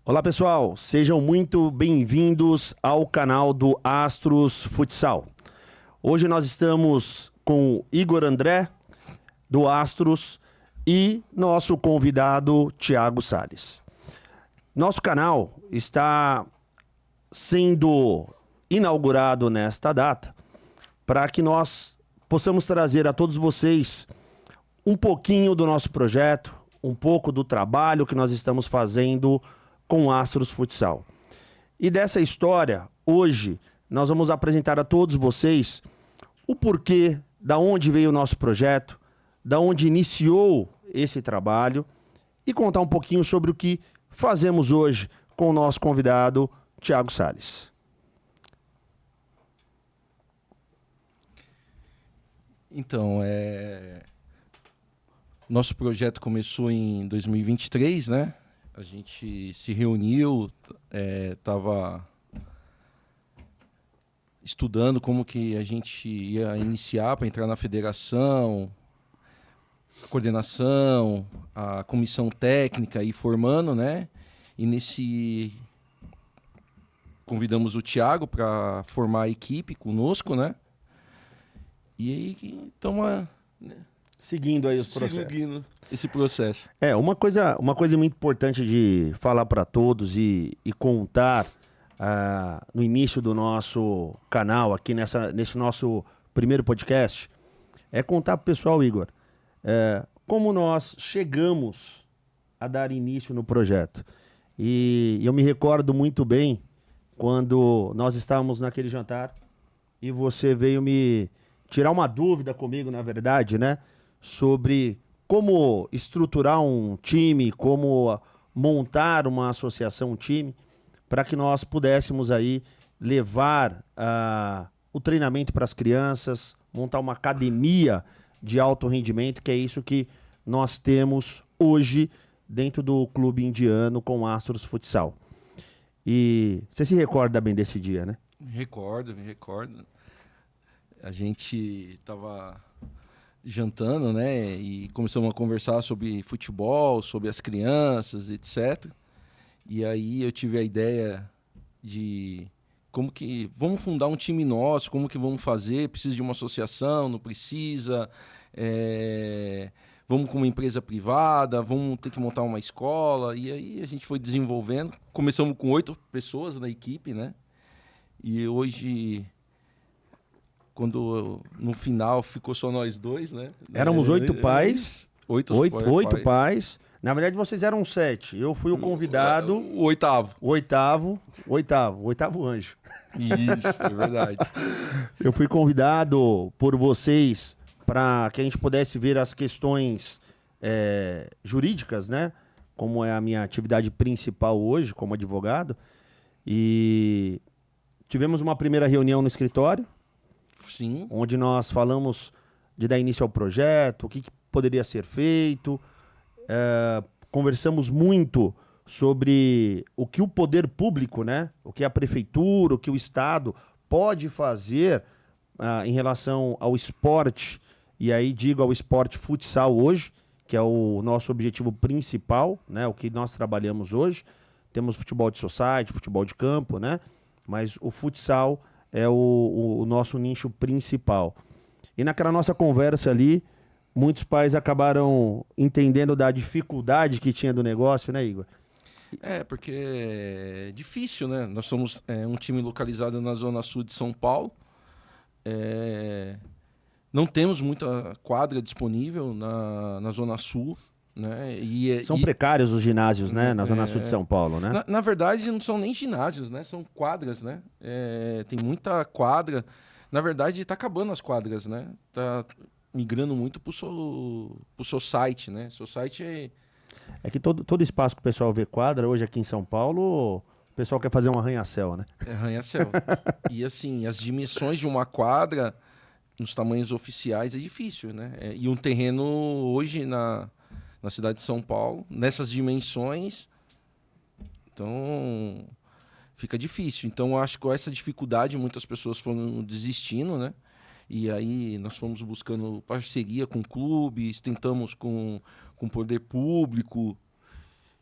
Olá pessoal, sejam muito bem-vindos ao canal do Astros Futsal. Hoje nós estamos com Igor André, do Astros, e nosso convidado Thiago Salles. Nosso canal está sendo inaugurado nesta data para que nós possamos trazer a todos vocês um pouquinho do nosso projeto, um pouco do trabalho que nós estamos fazendo com o Astros Futsal. E dessa história, hoje, nós vamos apresentar a todos vocês o porquê, da onde veio o nosso projeto, da onde iniciou esse trabalho e contar um pouquinho sobre o que fazemos hoje com o nosso convidado, Thiago Salles. Então, nosso projeto começou em 2023, né? A gente se reuniu, estava estudando como que a gente ia iniciar para entrar na federação, a coordenação, a comissão técnica e formando, né? E convidamos o Thiago para formar a equipe conosco, né? E aí estamos Seguindo aí os processos. seguindo esse processo. Uma coisa muito importante de falar para todos e contar no início do nosso canal, aqui nesse nosso primeiro podcast, é contar para o pessoal, Igor, como nós chegamos a dar início no projeto. E eu me recordo muito bem quando nós estávamos naquele jantar e você veio me tirar uma dúvida comigo, na verdade, né? Sobre como estruturar um time, como montar uma associação, um time, para que nós pudéssemos aí levar o treinamento para as crianças, montar uma academia de alto rendimento, que é isso que nós temos hoje dentro do clube indiano com o Astros Futsal. E você se recorda bem desse dia, né? Me recordo. A gente estava jantando, né? E começamos a conversar sobre futebol, sobre as crianças, etc. E aí eu tive a ideia de vamos fundar um time nosso, como que vamos fazer? Precisa de uma associação, não precisa? Vamos com uma empresa privada, vamos ter que montar uma escola. E aí a gente foi desenvolvendo. Começamos com 8 pessoas na equipe, né? E hoje, quando no final ficou só nós dois, né? Éramos 8 pais. 8 pais. Na verdade, vocês eram 7. Eu fui o convidado. O oitavo. Oitavo anjo. Isso, foi verdade. Eu fui convidado por vocês para que a gente pudesse ver as questões jurídicas, né? Como é a minha atividade principal hoje, como advogado. E tivemos uma primeira reunião no escritório. Sim. Onde nós falamos de dar início ao projeto, o que poderia ser feito. Conversamos muito sobre o que o poder público, né? O que a prefeitura, o que o Estado pode fazer em relação ao esporte. E aí digo ao esporte futsal hoje, que é o nosso objetivo principal, né? O que nós trabalhamos hoje. Temos futebol de society, futebol de campo, né? Mas o futsal é o nosso nicho principal. E naquela nossa conversa ali, muitos pais acabaram entendendo da dificuldade que tinha do negócio, né, Igor? Porque é difícil, né? Nós somos um time localizado na Zona Sul de São Paulo. Não temos muita quadra disponível na Zona Sul, né? São precários os ginásios, né? Na Zona Sul de São Paulo, né? Na verdade, não são nem ginásios, né? São quadras, né? Tem muita quadra. Na verdade, está acabando as quadras, né? Tá migrando muito pro seu site, né? Seu site é que todo espaço que o pessoal vê quadra hoje aqui em São Paulo, o pessoal quer fazer um arranha-céu, né? Arranha-céu. E assim, as dimensões de uma quadra nos tamanhos oficiais é difícil, né? E um terreno hoje na cidade de São Paulo, nessas dimensões, então fica difícil. Então, acho que com essa dificuldade, muitas pessoas foram desistindo, né? E aí nós fomos buscando parceria com clubes, tentamos com o poder público.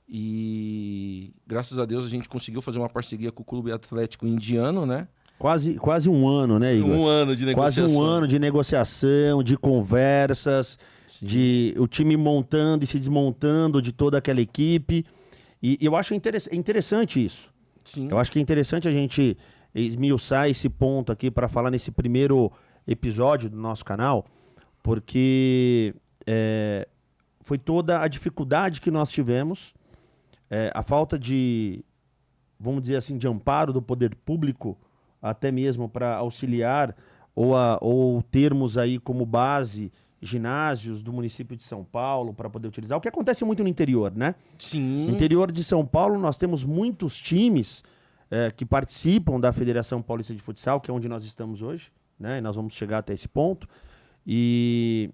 E graças a Deus a gente conseguiu fazer uma parceria com o Clube Atlético Indiano, né? Quase um ano, né, Igor? Um ano de negociação. Quase um ano de negociação, de conversas, de o time montando e se desmontando de toda aquela equipe. E eu acho interessante isso. Sim. Eu acho que é interessante a gente esmiuçar esse ponto aqui para falar nesse primeiro episódio do nosso canal, porque foi toda a dificuldade que nós tivemos, a falta de, vamos dizer assim, de amparo do poder público, até mesmo para auxiliar ou termos aí como base ginásios do município de São Paulo para poder utilizar, o que acontece muito no interior, né? Sim. No interior de São Paulo nós temos muitos times que participam da Federação Paulista de Futsal, que é onde nós estamos hoje, né? E nós vamos chegar até esse ponto. E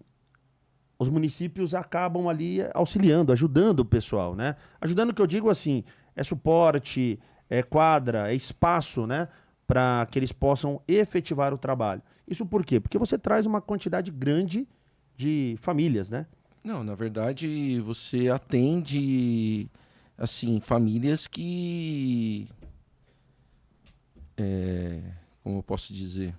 os municípios acabam ali auxiliando, ajudando o pessoal, né? Ajudando, o que eu digo assim, é suporte, é quadra, é espaço, né? Para que eles possam efetivar o trabalho. Isso por quê? Porque você traz uma quantidade grande de famílias, né? Não, na verdade, você atende, assim, famílias que... como eu posso dizer?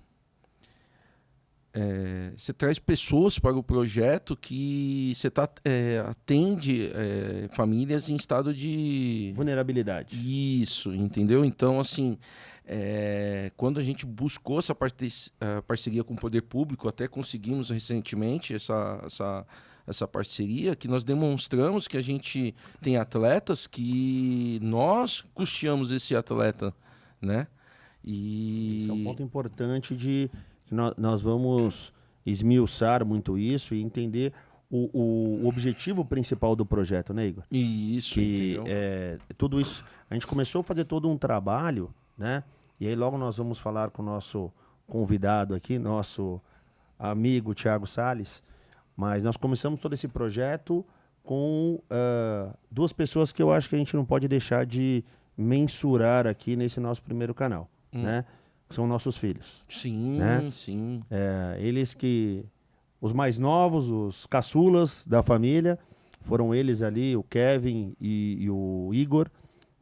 Você traz pessoas para o projeto que você atende famílias em estado de... Vulnerabilidade. Isso, entendeu? Então, assim, quando a gente buscou essa parceria com o poder público, até conseguimos recentemente essa parceria, que nós demonstramos que a gente tem atletas que nós custeamos esse atleta, né? E... Esse é um ponto importante de... Nós vamos esmiuçar muito isso e entender o objetivo principal do projeto, né, Igor? Isso, que entendeu? tudo isso, a gente começou a fazer todo um trabalho, né? E aí logo nós vamos falar com o nosso convidado aqui, nosso amigo Thiago Salles, mas nós começamos todo esse projeto com duas pessoas que eu acho que a gente não pode deixar de mensurar aqui nesse nosso primeiro canal, né? Que são nossos filhos. Sim, né? sim. Eles que... Os mais novos, os caçulas da família, foram eles ali, o Kevin e o Igor,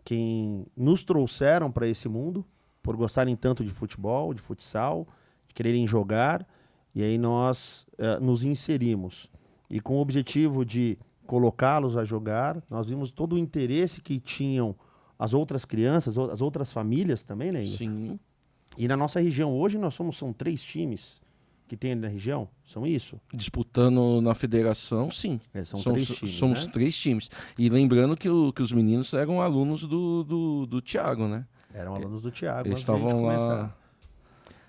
quem nos trouxeram para esse mundo, por gostarem tanto de futebol, de futsal, de quererem jogar, e aí nós nos inserimos. E com o objetivo de colocá-los a jogar, nós vimos todo o interesse que tinham as outras crianças, as outras famílias também, né, Igor? Sim. E na nossa região hoje são 3 times que tem na região, são isso? Disputando na federação, sim. São 3 times, somos né? 3 times. E lembrando que os meninos eram alunos do Thiago, né? Eram alunos do Thiago, Eles antes da gente estavam lá. começar.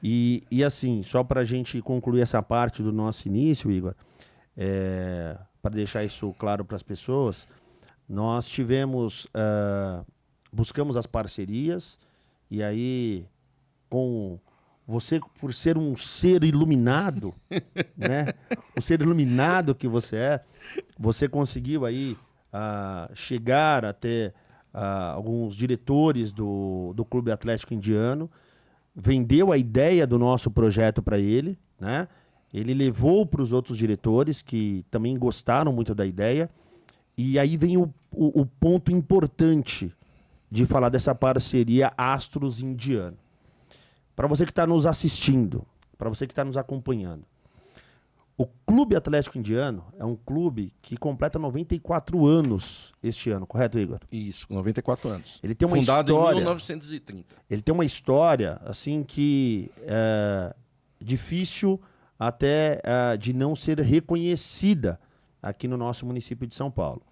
E assim, só para a gente concluir essa parte do nosso início, Igor, para deixar isso claro para as pessoas, nós buscamos as parcerias, e aí, com você, por ser um ser iluminado, né? O ser iluminado que você conseguiu aí chegar até alguns diretores do Clube Atlético Indiano, vendeu a ideia do nosso projeto para ele, né? Ele levou para os outros diretores que também gostaram muito da ideia, e aí vem o ponto importante de falar dessa parceria Astros Indiano. Para você que está nos assistindo, para você que está nos acompanhando, o Clube Atlético Indiano é um clube que completa 94 anos este ano, correto, Igor? Isso, 94 anos. Ele tem uma Fundado história, em 1930. Ele tem uma história, assim, que é difícil até de não ser reconhecida aqui no nosso município de São Paulo.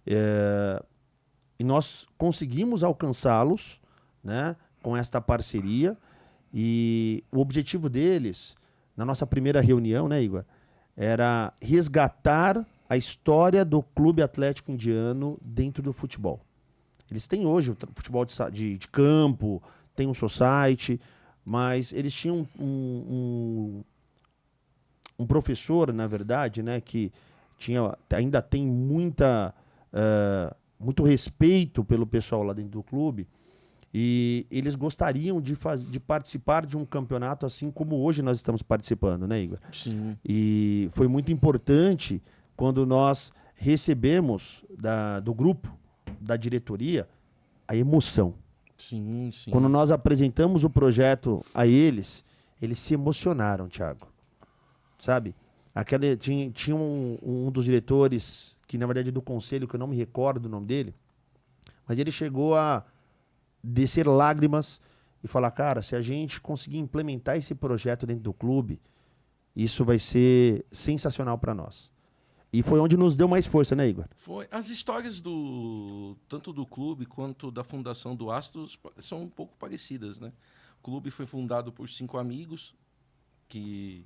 E nós conseguimos alcançá-los, né, com esta parceria. E o objetivo deles, na nossa primeira reunião, né, Igor, era resgatar a história do Clube Atlético Indiano dentro do futebol. Eles têm hoje o futebol de campo, tem um society, mas eles tinham um professor, na verdade, né, que ainda tem muito respeito pelo pessoal lá dentro do clube. E eles gostariam de participar de um campeonato assim como hoje nós estamos participando, né, Igor? Sim. E foi muito importante quando nós recebemos do grupo da diretoria, a emoção. Sim, sim. Quando nós apresentamos o projeto a eles se emocionaram, Thiago. Sabe? Tinha um dos diretores, que na verdade é do conselho, que eu não me recordo do nome dele, mas ele chegou a descer lágrimas e falar, cara, se a gente conseguir implementar esse projeto dentro do clube, isso vai ser sensacional para nós. E foi onde nos deu mais força, né, Igor? Foi. As histórias tanto do clube quanto da fundação do Astros são um pouco parecidas, né? O clube foi fundado por 5 amigos que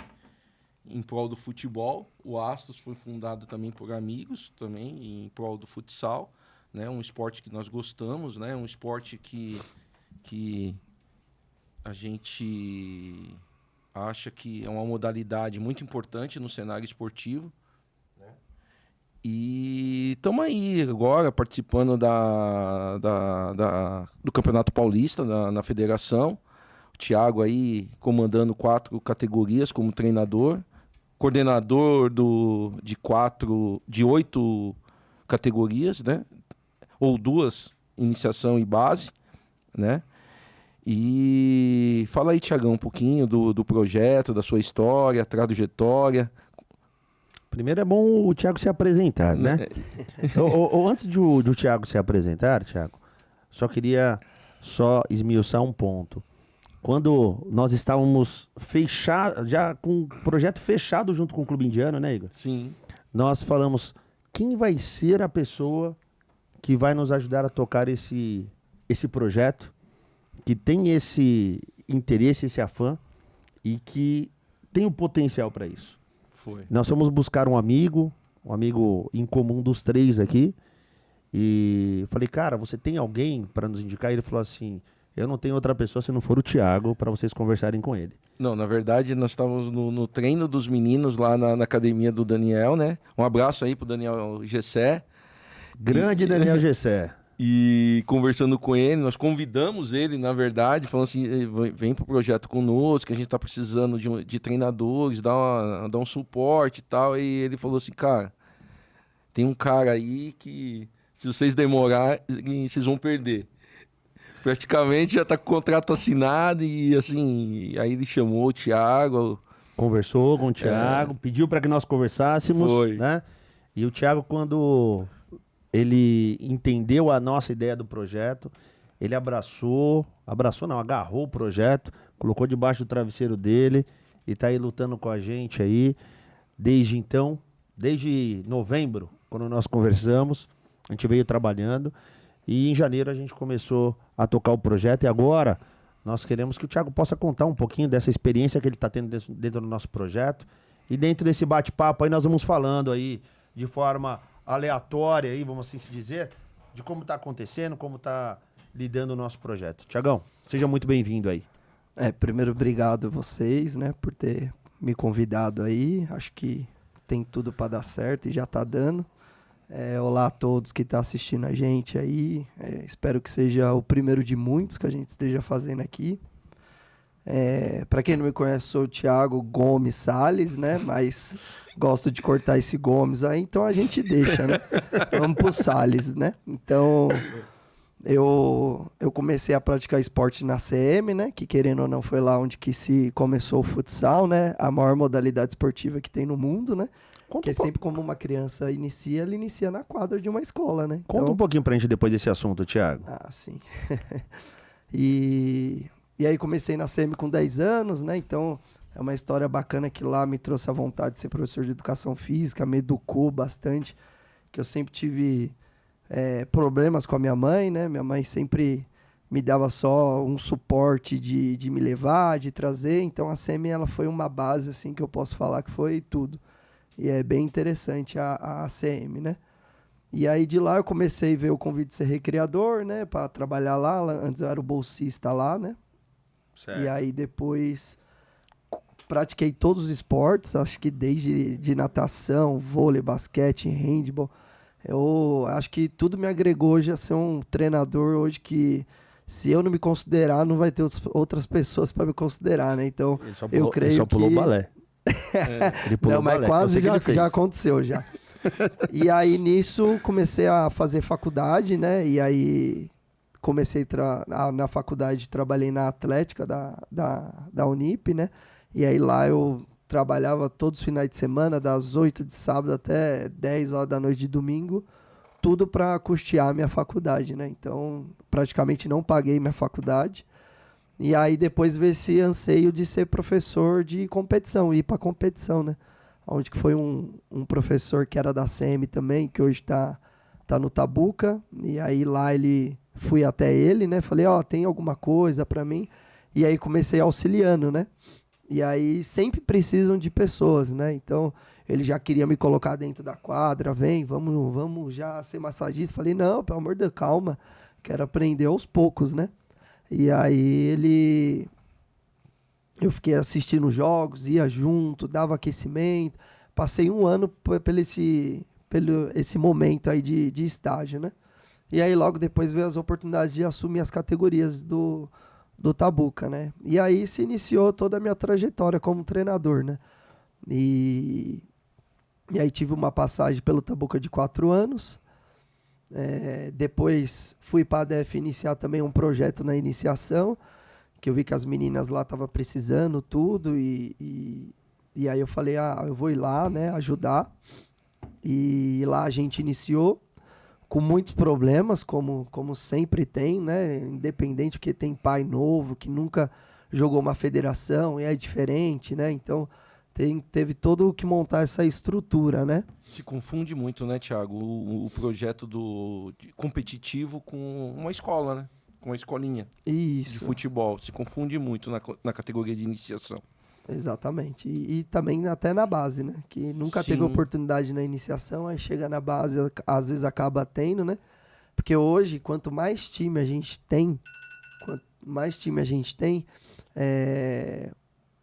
em prol do futebol. O Astros foi fundado também por amigos, também em prol do futsal, né? Um esporte que nós gostamos, né? Um esporte que a gente acha que é uma modalidade muito importante no cenário esportivo. E estamos aí agora participando do Campeonato Paulista na federação. O Thiago aí comandando 4 categorias como treinador, coordenador de 8 categorias, né? Ou 2, iniciação e base, né? E fala aí, Thiagão, um pouquinho do projeto, da sua história, trajetória. Primeiro é bom o Thiago se apresentar, né? ou antes de o Thiago se apresentar, Thiago, só queria esmiuçar um ponto. Quando nós estávamos já com o projeto fechado junto com o Clube Indiano, né, Igor? Sim. Nós falamos, quem vai ser a pessoa que vai nos ajudar a tocar esse projeto, que tem esse interesse, esse afã e que tem o potencial para isso? Foi. Nós fomos buscar um amigo em comum dos 3 aqui, e falei, cara, você tem alguém para nos indicar? E ele falou assim, eu não tenho outra pessoa se não for o Thiago, para vocês conversarem com ele. Não, na verdade, nós estávamos no treino dos meninos lá na academia do Daniel, né? Um abraço aí pro Daniel Gessé. Grande Daniel Gessé. E conversando com ele, nós convidamos ele, na verdade, falando assim, vem pro projeto conosco, que a gente tá precisando de treinadores, dá um suporte e tal. E ele falou assim, cara, tem um cara aí que se vocês demorarem, vocês vão perder. Praticamente já tá com o contrato assinado e assim, aí ele chamou o Thiago. Conversou com o Thiago, pediu para que nós conversássemos, Foi. Né? E o Thiago, quando ele entendeu a nossa ideia do projeto, ele agarrou o projeto, colocou debaixo do travesseiro dele e está aí lutando com a gente aí desde então, desde novembro, quando nós conversamos, a gente veio trabalhando e em janeiro a gente começou a tocar o projeto e agora nós queremos que o Thiago possa contar um pouquinho dessa experiência que ele está tendo dentro do nosso projeto e dentro desse bate-papo aí nós vamos falando aí de forma aleatória aí, vamos assim se dizer, de como está acontecendo, como está lidando o nosso projeto. Thiagão, seja muito bem-vindo aí. Primeiro, obrigado a vocês, né, por ter me convidado aí. Acho que tem tudo para dar certo e já está dando. Olá a todos que estão assistindo a gente aí. Espero que seja o primeiro de muitos que a gente esteja fazendo aqui. Para quem não me conhece, sou o Thiago Gomes Salles, né? Mas gosto de cortar esse Gomes aí, então a gente deixa, né? Vamos pro Salles, né? Então, eu comecei a praticar esporte na CM, né? Que querendo ou não foi lá onde que se começou o futsal, né? A maior modalidade esportiva que tem no mundo, né? Porque sempre como uma criança inicia, ela inicia na quadra de uma escola, né? Conta um pouquinho pra gente depois desse assunto, Thiago. Ah, sim. E aí comecei na CM com 10 anos, né? Então é uma história bacana que lá me trouxe a vontade de ser professor de educação física, me educou bastante, que eu sempre tive problemas com a minha mãe, né? Minha mãe sempre me dava só um suporte de me levar, de trazer. Então a CM ela foi uma base assim que eu posso falar que foi tudo. E é bem interessante a CM, né? E aí de lá eu comecei a ver o convite de ser recreador, né? Para trabalhar lá. Antes eu era o bolsista lá, né? Certo. E aí depois pratiquei todos os esportes, acho que desde de natação, vôlei, basquete, handball. Eu acho que tudo me agregou hoje a ser um treinador hoje que, se eu não me considerar, não vai ter outras pessoas para me considerar, né? Então, eu creio que... Ele só pulou o balé. Ele pulou o balé. Mas quase já aconteceu já. E aí, nisso, comecei a fazer faculdade, né? E aí, comecei na faculdade, trabalhei na Atlética da Unip, né? E aí, lá eu trabalhava todos os finais de semana, das 8 de sábado até 10 horas da noite de domingo, tudo para custear a minha faculdade, né? Então, praticamente não paguei minha faculdade. E aí, depois veio esse anseio de ser professor de competição, ir para competição, né? Onde que foi um professor que era da CM também, que hoje tá no Tabuca. E aí, lá fui até ele, né? Falei, tem alguma coisa para mim? E aí, comecei auxiliando, né? E aí, sempre precisam de pessoas, né? Então, ele já queria me colocar dentro da quadra, vamos já ser massagista. Falei, não, pelo amor de Deus, calma, quero aprender aos poucos, né? E aí eu fiquei assistindo jogos, ia junto, dava aquecimento. Passei um ano pelo esse momento aí de estágio, né? E aí logo depois veio as oportunidades de assumir as categorias do Tabuca, né? E aí se iniciou toda a minha trajetória como treinador, né? E aí tive uma passagem pelo Tabuca de 4 anos. Depois fui para a DF iniciar também um projeto na iniciação, que eu vi que as meninas lá estavam precisando tudo, e aí eu falei, eu vou ir lá, né, ajudar. E lá a gente iniciou com muitos problemas, como sempre tem, né, independente, porque tem pai novo que nunca jogou uma federação e é diferente, né, então teve todo que montar essa estrutura, né? Se confunde muito, né, Thiago, o projeto competitivo com uma escola, né? Com uma escolinha. Isso. De futebol. Se confunde muito na categoria de iniciação. Exatamente. E também até na base, né? Que nunca teve oportunidade na iniciação, aí chega na base, às vezes acaba tendo, né? Porque hoje, quanto mais time a gente tem,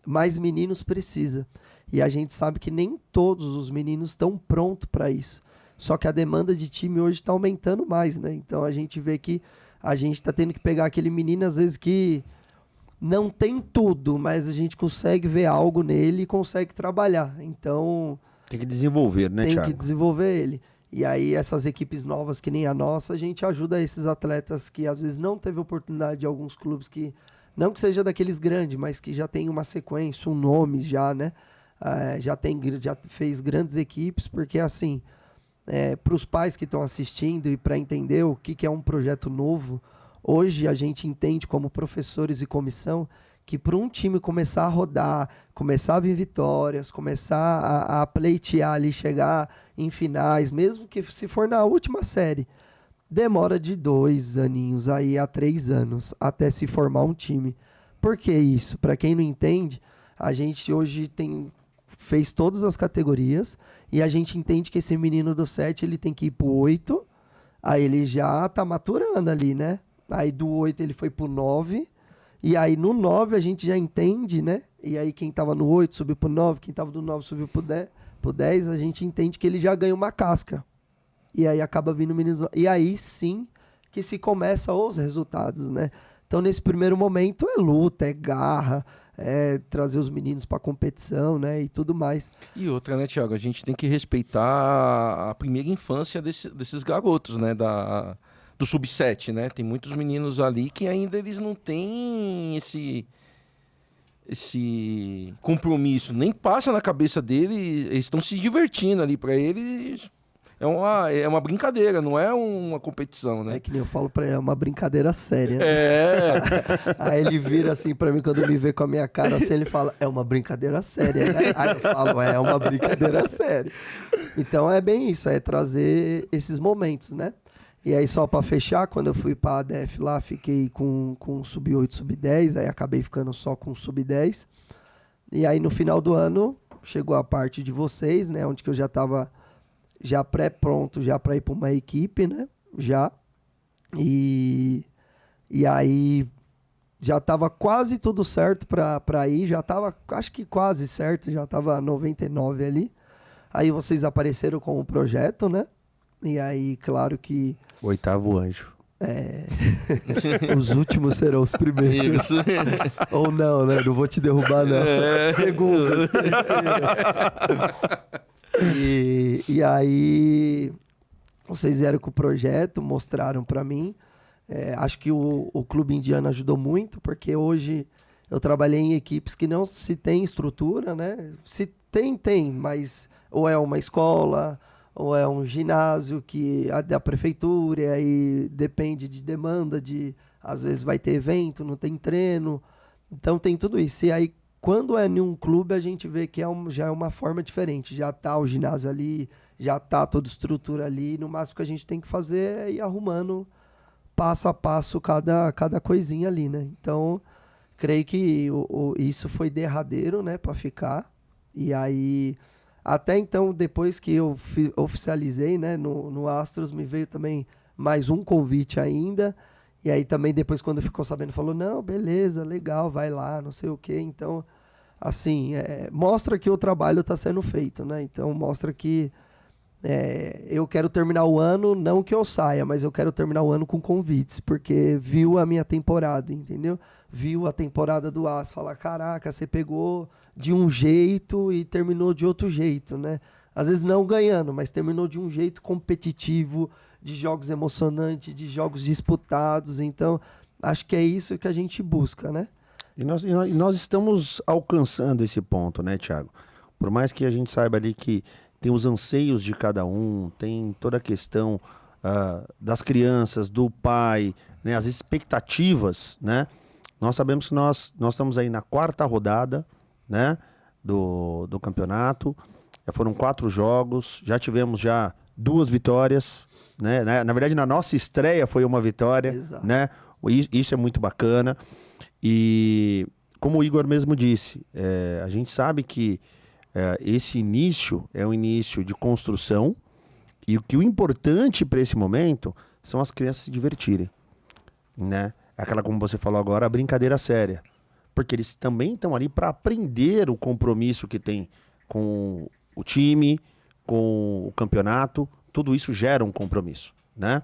mais meninos precisa. E a gente sabe que nem todos os meninos estão prontos para isso. Só que a demanda de time hoje está aumentando mais, né? Então a gente vê que a gente está tendo que pegar aquele menino, às vezes, que não tem tudo, mas a gente consegue ver algo nele e consegue trabalhar. Então... Tem que desenvolver, né, Thiago? Tem que desenvolver ele. E aí essas equipes novas, que nem a nossa, a gente ajuda esses atletas que às vezes não teve oportunidade de alguns clubes que... Não que seja daqueles grandes, mas que já tem uma sequência, um nome já, né? Já fez grandes equipes, porque assim, para os pais que estão assistindo e para entender o que é um projeto novo, hoje a gente entende como professores e comissão que para um time começar a rodar, começar a vir vitórias, começar a pleitear ali, chegar em finais, mesmo que se for na última série, demora de 2 aninhos aí a 3 anos até se formar um time. Por que isso? Para quem não entende, a gente hoje fez todas as categorias e a gente entende que esse menino do 7 ele tem que ir pro 8, aí ele já tá maturando ali, né? Aí do 8 ele foi pro 9, e aí no 9 a gente já entende, né? E aí quem tava no 8 subiu pro 9, quem tava do 9 subiu pro 10, a gente entende que ele já ganhou uma casca. E aí acaba vindo meninos... E aí sim que se começa os resultados, né? Então nesse primeiro momento é luta, é garra, trazer os meninos para competição, né, e tudo mais. E outra, né, Thiago, a gente tem que respeitar a primeira infância desses garotos, né, do sub-7, né, tem muitos meninos ali que ainda eles não têm esse compromisso, nem passa na cabeça dele, eles estão se divertindo ali, para eles é uma brincadeira, não é uma competição, né? É que nem eu falo pra ele, é uma brincadeira séria. Né? Aí ele vira assim pra mim, quando me vê com a minha cara assim, ele fala, é uma brincadeira séria, né? Aí eu falo, é uma brincadeira séria. Então é bem isso, é trazer esses momentos, né? E aí só pra fechar, quando eu fui pra ADF lá, fiquei com sub-8, sub-10, aí acabei ficando só com sub-10. E aí no final do ano, chegou a parte de vocês, né? Onde que eu já tava... já pré-pronto, já para ir para uma equipe, né? Já. E aí já estava quase tudo certo para ir, já estava, acho que quase certo, já estava 99 ali. Aí vocês apareceram com o projeto, né? E aí, claro que... 8º anjo. Os últimos serão os primeiros. Isso. Ou não, né? Não vou te derrubar, não. Segundo, terceiro. E aí, vocês vieram com o projeto, mostraram para mim. Acho que o Clube Indiano ajudou muito, porque hoje eu trabalhei em equipes que não se tem estrutura, né? Se tem, mas ou é uma escola, ou é um ginásio que é da prefeitura, e aí depende de demanda, às vezes vai ter evento, não tem treino. Então tem tudo isso. E aí, quando é em um clube, a gente vê que já é uma forma diferente. Já tá o ginásio ali, já tá toda a estrutura ali. No máximo que a gente tem que fazer é ir arrumando passo a passo cada coisinha ali, né? Então, creio que isso foi derradeiro, né, para ficar. E aí, até então, depois que eu oficializei, né, no Astros, me veio também mais um convite ainda. E aí também depois, quando ficou sabendo, falou, não, beleza, legal, vai lá, não sei o quê. Então, assim, mostra que o trabalho está sendo feito, né? Então, mostra que eu quero terminar o ano, não que eu saia, mas eu quero terminar o ano com convites, porque viu a minha temporada, entendeu? Viu a temporada do Astros, fala, caraca, você pegou de um jeito e terminou de outro jeito, né? Às vezes não ganhando, mas terminou de um jeito competitivo, de jogos emocionantes, de jogos disputados. Então, acho que é isso que a gente busca, né? E nós estamos alcançando esse ponto, né, Thiago? Por mais que a gente saiba ali que tem os anseios de cada um, tem toda a questão das crianças, do pai, né, as expectativas, né? Nós sabemos que nós estamos aí na 4ª rodada, né, do campeonato. Já foram 4 jogos, já tivemos 2 vitórias, né? Na verdade, na nossa estreia foi uma vitória. Exato. Né? Isso é muito bacana. E como o Igor mesmo disse, a gente sabe que esse início é um início de construção e o importante para esse momento são as crianças se divertirem, né? Aquela, como você falou agora, a brincadeira séria. Porque eles também estão ali para aprender o compromisso que tem com o time, com o campeonato. Tudo isso gera um compromisso, né?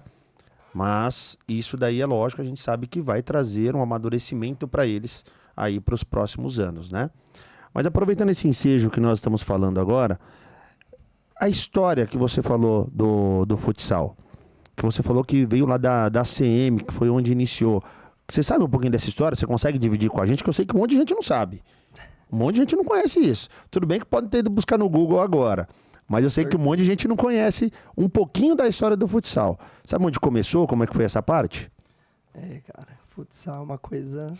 Mas isso daí é lógico, a gente sabe que vai trazer um amadurecimento para eles aí para os próximos anos, né? Mas aproveitando esse ensejo que nós estamos falando agora, a história que você falou do futsal, que você falou que veio lá da CM, que foi onde iniciou. Você sabe um pouquinho dessa história? Você consegue dividir com a gente? Que eu sei que um monte de gente não sabe. Um monte de gente não conhece isso. Tudo bem que pode ter ido buscar no Google agora. Mas eu sei que um monte de gente não conhece um pouquinho da história do futsal. Sabe onde começou? Como é que foi essa parte? Cara, futsal é uma coisa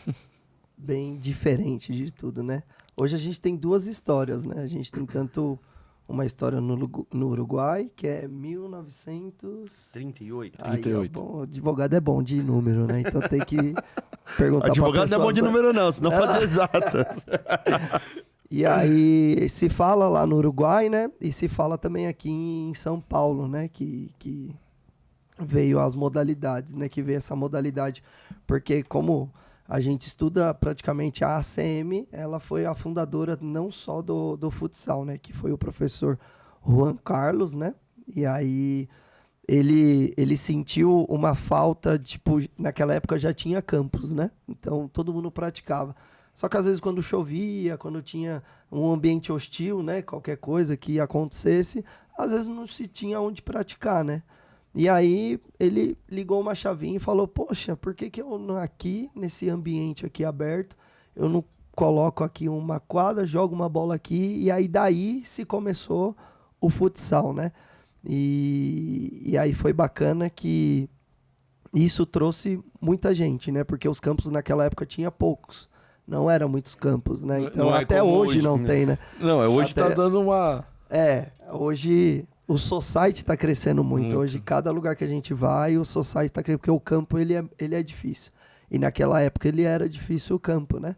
bem diferente de tudo, né? Hoje a gente tem 2 histórias, né? A gente tem tanto uma história no Uruguai, que é 1938. 38. Bom, advogado é bom de número, né? Então tem que perguntar pra Advogado não é bom de número não, senão fazer exatas. E aí se fala lá no Uruguai, né? E se fala também aqui em São Paulo, né? Que veio as modalidades, né? Que veio essa modalidade. Porque como a gente estuda praticamente a ACM, ela foi a fundadora não só do futsal, né? Que foi o professor Juan Carlos, né? E aí ele sentiu uma falta, tipo, naquela época já tinha campos, né? Então todo mundo praticava. Só que às vezes quando chovia, quando tinha um ambiente hostil, né, qualquer coisa que acontecesse, às vezes não se tinha onde praticar, né? E aí ele ligou uma chavinha e falou, poxa, por que eu aqui, nesse ambiente aqui aberto, eu não coloco aqui uma quadra, jogo uma bola aqui, e aí daí se começou o futsal, né? E aí foi bacana que isso trouxe muita gente, né? Porque os campos naquela época tinha poucos. Não eram muitos campos, né? Então não é até hoje não tem, né? Não, hoje tá dando uma... Hoje o society está crescendo muito. Hoje cada lugar que a gente vai, o society está crescendo, porque o campo ele é difícil. E naquela época ele era difícil o campo, né?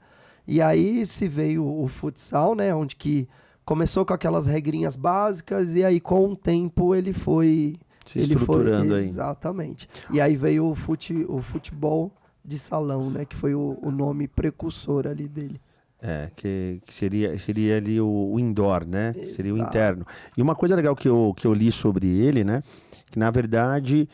E aí se veio o futsal, né? Onde que começou com aquelas regrinhas básicas e aí com o tempo ele foi... Se estruturando aí. Exatamente. E aí veio o futebol de salão, né? Que foi o nome precursor ali dele. Que seria ali o indoor, né? Exato. Seria o interno. E uma coisa legal que eu li sobre ele, né? Que na verdade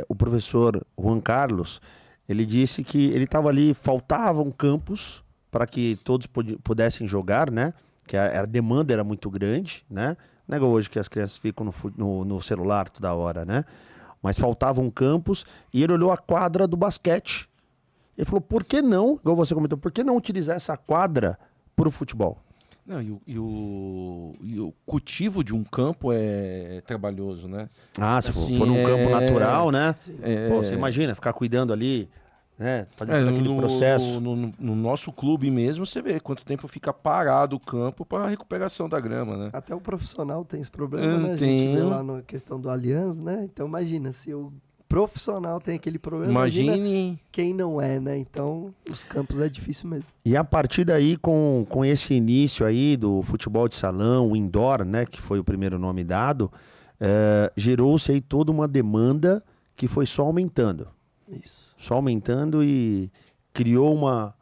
o professor Juan Carlos, ele disse que ele estava ali, faltavam campos para que todos pudessem jogar, né? Que a demanda era muito grande, né? Não é igual hoje que as crianças ficam no celular toda hora, né? Mas faltavam campos e ele olhou a quadra do basquete. Ele falou, por que não, igual você comentou, por que não utilizar essa quadra para o futebol? Não, e o cultivo de um campo é trabalhoso, né? Ah, se Assim, for num campo natural, né? É, Pô, você imagina, ficar cuidando ali, né? Fazendo todo aquele processo. No nosso clube mesmo, você vê quanto tempo fica parado o campo para recuperação da grama, né? Até o profissional tem esse problema, né? A gente vê lá na questão do Allianz, né? Então imagina, se o profissional tem aquele problema, imagina quem não é, né? Então os campos é difícil mesmo. E a partir daí, com esse início aí do futebol de salão, o indoor, né? Que foi o primeiro nome dado, gerou-se aí toda uma demanda que foi só aumentando. Isso. Só aumentando e criou uma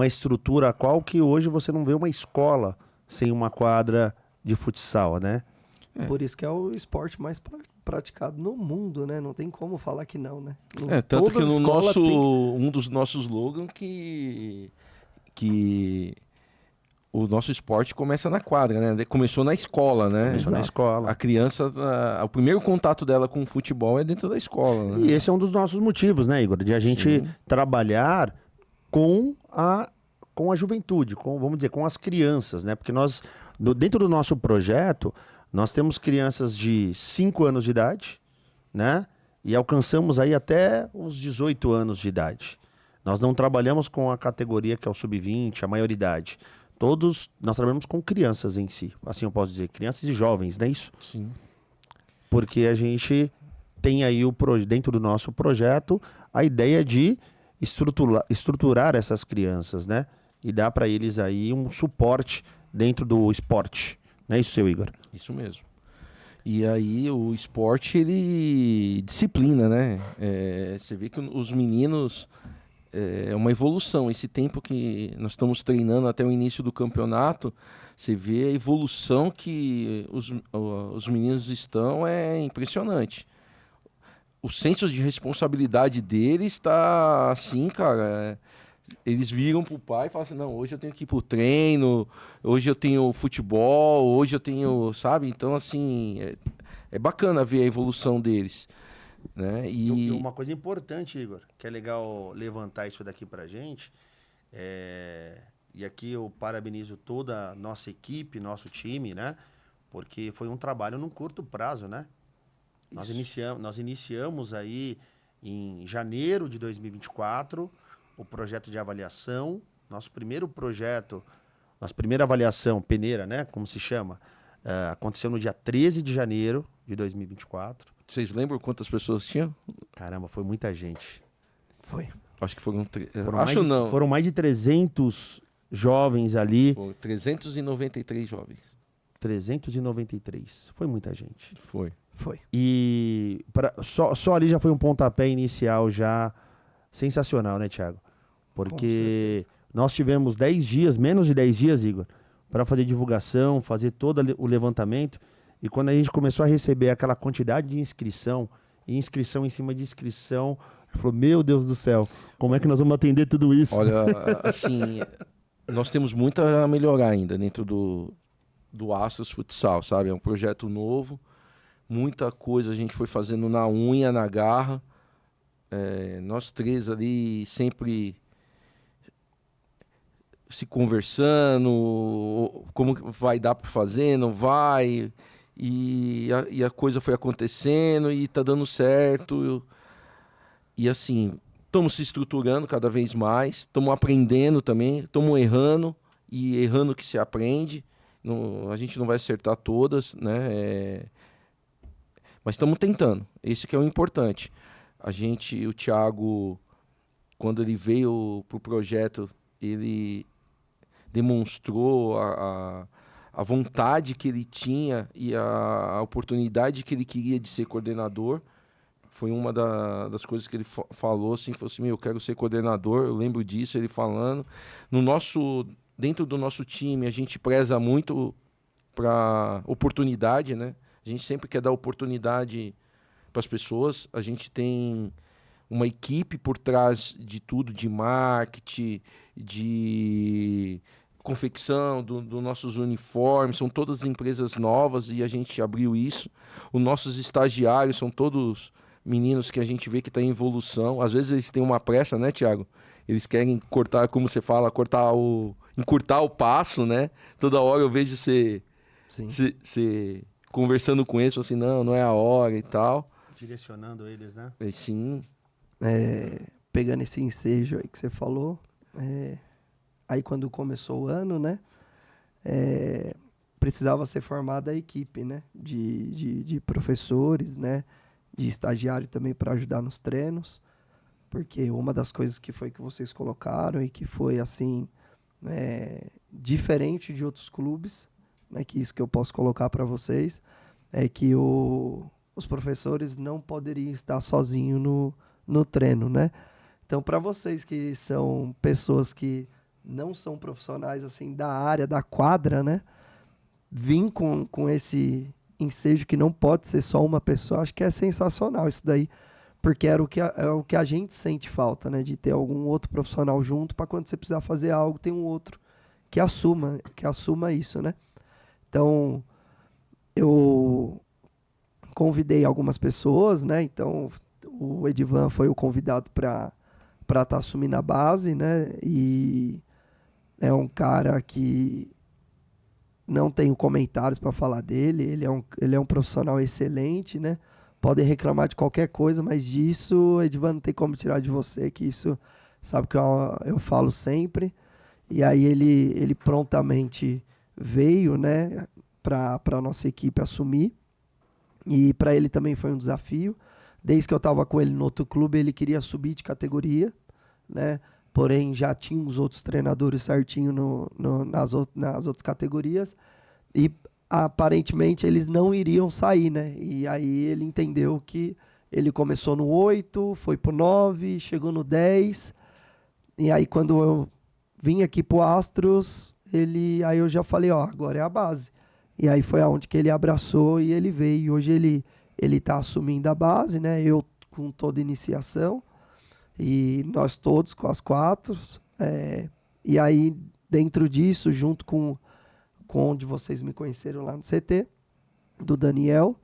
estrutura a qual que hoje você não vê uma escola sem uma quadra de futsal, né? Por isso que é o esporte mais praticado no mundo, né? Não tem como falar que não, né? Tanto que um dos nossos slogans que o nosso esporte começa na quadra, né? Começou na escola, né? Começou na escola. A criança, o primeiro contato dela com o futebol é dentro da escola, né? E esse é um dos nossos motivos, né, Igor? De a gente trabalhar com a juventude, vamos dizer, com as crianças, né? Porque dentro do nosso projeto, nós temos crianças de 5 anos de idade, né? E alcançamos aí até os 18 anos de idade. Nós não trabalhamos com a categoria que é o sub-20, a maioridade. Nós trabalhamos com crianças em si. Assim eu posso dizer, crianças e jovens, não é isso? Sim. Porque a gente tem aí dentro do nosso projeto a ideia de estruturar essas crianças, né? E dar para eles aí um suporte dentro do esporte. Não é isso, seu Igor? Isso mesmo. E aí o esporte, ele disciplina, né? Você vê que os meninos, é uma evolução. Esse tempo que nós estamos treinando até o início do campeonato, você vê a evolução que os meninos estão, é impressionante. O senso de responsabilidade deles está assim, cara. Eles viram pro pai e falam assim, não, hoje eu tenho que ir pro treino, hoje eu tenho futebol, hoje eu tenho, sabe? Então, assim, é bacana ver a evolução deles, né? E uma coisa importante, Igor, que é legal levantar isso daqui pra gente, e aqui eu parabenizo toda a nossa equipe, nosso time, né? Porque foi um trabalho num curto prazo, né? Nós iniciamos aí em janeiro de 2024 o projeto de avaliação. Nosso primeiro projeto, nossa primeira avaliação, peneira, né? Como se chama? Aconteceu no dia 13 de janeiro de 2024. Vocês lembram quantas pessoas tinham? Caramba, foi muita gente. Foi. Acho que foram... Foram mais de 300 jovens ali. Foram 393 jovens. 393. Foi muita gente. Foi. E só ali já foi um pontapé inicial já sensacional, né, Thiago? Porque nós tivemos 10 dias, menos de 10 dias, Igor, para fazer divulgação, fazer todo o levantamento. E quando a gente começou a receber aquela quantidade de inscrição, e inscrição em cima de inscrição, falou, meu Deus do céu, como é que nós vamos atender tudo isso? Olha, assim, nós temos muito a melhorar ainda dentro do Astros Futsal, sabe? É um projeto novo, muita coisa a gente foi fazendo na unha, na garra. Nós três ali sempre se conversando, como vai dar para fazer, não vai, e a coisa foi acontecendo e tá dando certo. E assim, estamos se estruturando cada vez mais, estamos aprendendo também, estamos errando, e errando que se aprende. A gente não vai acertar todas, né? Mas estamos tentando, esse que é o importante. O Thiago, quando ele veio para o projeto, ele demonstrou a vontade que ele tinha e a oportunidade que ele queria de ser coordenador. Foi uma das coisas que ele falou, assim, falou assim, eu quero ser coordenador, eu lembro disso, ele falando. Dentro do nosso time, a gente preza muito para oportunidade, né? A gente sempre quer dar oportunidade para as pessoas. A gente tem uma equipe por trás de tudo, de marketing, de confecção, dos nossos uniformes, são todas empresas novas e a gente abriu isso. Os nossos estagiários são todos meninos que a gente vê que está em evolução. Às vezes eles têm uma pressa, né, Thiago? Eles querem cortar, como você fala, encurtar o passo, né? Toda hora eu vejo você conversando com eles, assim, não é a hora e tal. Direcionando eles, né? Sim. Pegando esse ensejo aí que você falou, aí quando começou o ano, né? Precisava ser formada a equipe, né? De professores, né? De estagiário também para ajudar nos treinos, porque uma das coisas que vocês colocaram e que foi assim diferente de outros clubes, né, que isso que eu posso colocar para vocês é que os professores não poderiam estar sozinhos no treino, né? Então, para vocês que são pessoas que não são profissionais assim da área da quadra, né, vim com esse ensejo que não pode ser só uma pessoa, acho que é sensacional isso daí, porque é o que a gente sente falta, né, de ter algum outro profissional junto para quando você precisar fazer algo, tem um outro que assuma isso, né? Então, eu convidei algumas pessoas, né? Então, o Edivan foi o convidado para estar assumindo a base, né? E é um cara que não tenho comentários para falar dele, ele é um profissional excelente, né? Podem reclamar de qualquer coisa, mas disso, Edivan, não tem como tirar de você, que isso, sabe que eu falo sempre. E aí ele prontamente veio, né, para a nossa equipe assumir. E para ele também foi um desafio. Desde que eu estava com ele no outro clube, ele queria subir de categoria, né? Porém, já tinha os outros treinadores certinho nas outras categorias. E, aparentemente, eles não iriam sair, né? E aí ele entendeu que ele começou no 8, foi pro 9, chegou no 10. E aí, quando eu vim aqui pro Astros, aí eu já falei, agora é a base. E aí foi aonde que ele abraçou e ele veio. E hoje ele tá assumindo a base, né? Eu com toda a iniciação. E nós todos com as 4. E aí, dentro disso, junto com onde vocês me conheceram lá no CT, do Daniel,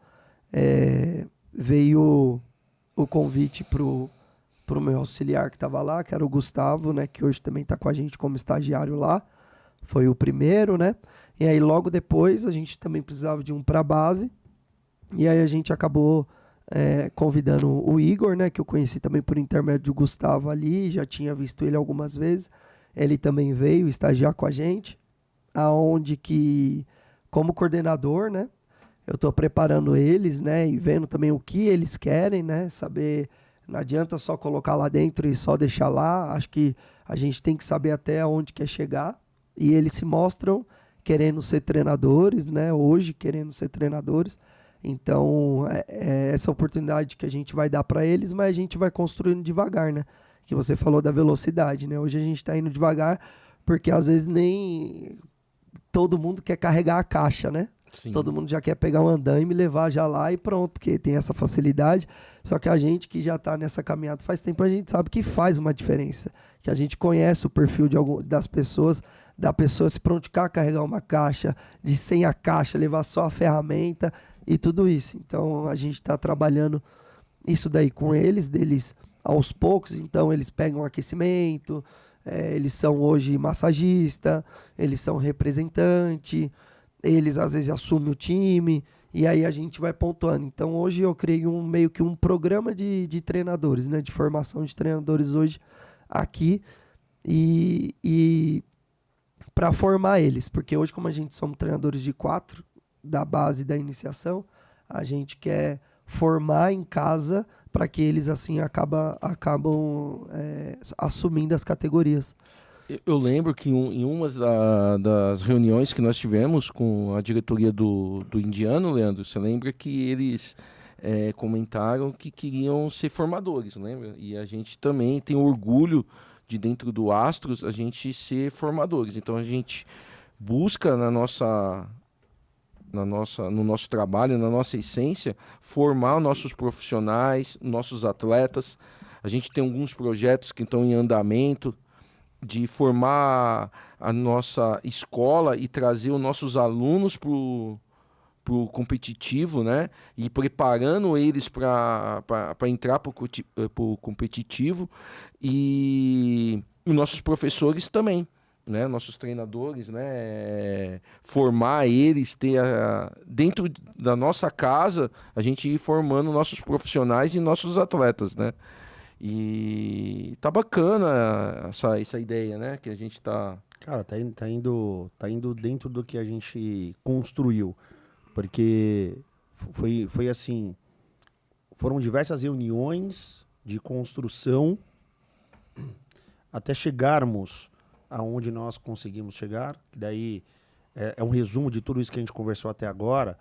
veio o convite pro meu auxiliar que estava lá, que era o Gustavo, né? Que hoje também está com a gente como estagiário lá. Foi o primeiro, né? E aí, logo depois, a gente também precisava de um para base. E aí a gente acabou convidando o Igor, né, que eu conheci também por intermédio do Gustavo ali, já tinha visto ele algumas vezes. Ele também veio estagiar com a gente, aonde que, como coordenador, né, eu estou preparando eles, né, e vendo também o que eles querem, né, saber, não adianta só colocar lá dentro e só deixar lá, acho que a gente tem que saber até onde quer chegar, e eles se mostram querendo ser treinadores, né, hoje querendo ser treinadores. Então, essa oportunidade que a gente vai dar para eles, mas a gente vai construindo devagar, né? Que você falou da velocidade, né? Hoje a gente está indo devagar porque às vezes nem todo mundo quer carregar a caixa, né? Sim. Todo mundo já quer pegar um andaime e levar já lá e pronto, porque tem essa facilidade. Só que a gente que já está nessa caminhada faz tempo, a gente sabe que faz uma diferença. Que a gente conhece o perfil das pessoas, da pessoa se prontificar a carregar uma caixa, de sem a caixa, levar só a ferramenta e tudo isso. Então, a gente está trabalhando isso daí com deles aos poucos. Então, eles pegam aquecimento, eles são hoje massagista, eles são representante, eles às vezes assumem o time, e aí a gente vai pontuando. Então, hoje eu criei meio que um programa de treinadores, né, de formação de treinadores hoje aqui, e para formar eles, porque hoje, como a gente somos treinadores de 4, da base da iniciação, a gente quer formar em casa para que eles assim acabam assumindo as categorias. Eu lembro que em uma das reuniões que nós tivemos com a diretoria do Indiano, Leandro, você lembra que eles comentaram que queriam ser formadores, lembra? E a gente também tem orgulho de, dentro do Astros, a gente ser formadores. Então a gente busca no nosso trabalho, na nossa essência, formar nossos profissionais, nossos atletas. A gente tem alguns projetos que estão em andamento, de formar a nossa escola e trazer os nossos alunos para o competitivo, né? E preparando eles para entrar para o competitivo, e os nossos professores também, né? Nossos treinadores, né? Formar eles, dentro da nossa casa, a gente ir formando nossos profissionais e nossos atletas, né? E tá bacana essa ideia, né? Que a gente tá... Cara, tá indo dentro do que a gente construiu. Porque foi assim, foram diversas reuniões de construção até chegarmos aonde nós conseguimos chegar. Que daí é um resumo de tudo isso que a gente conversou até agora,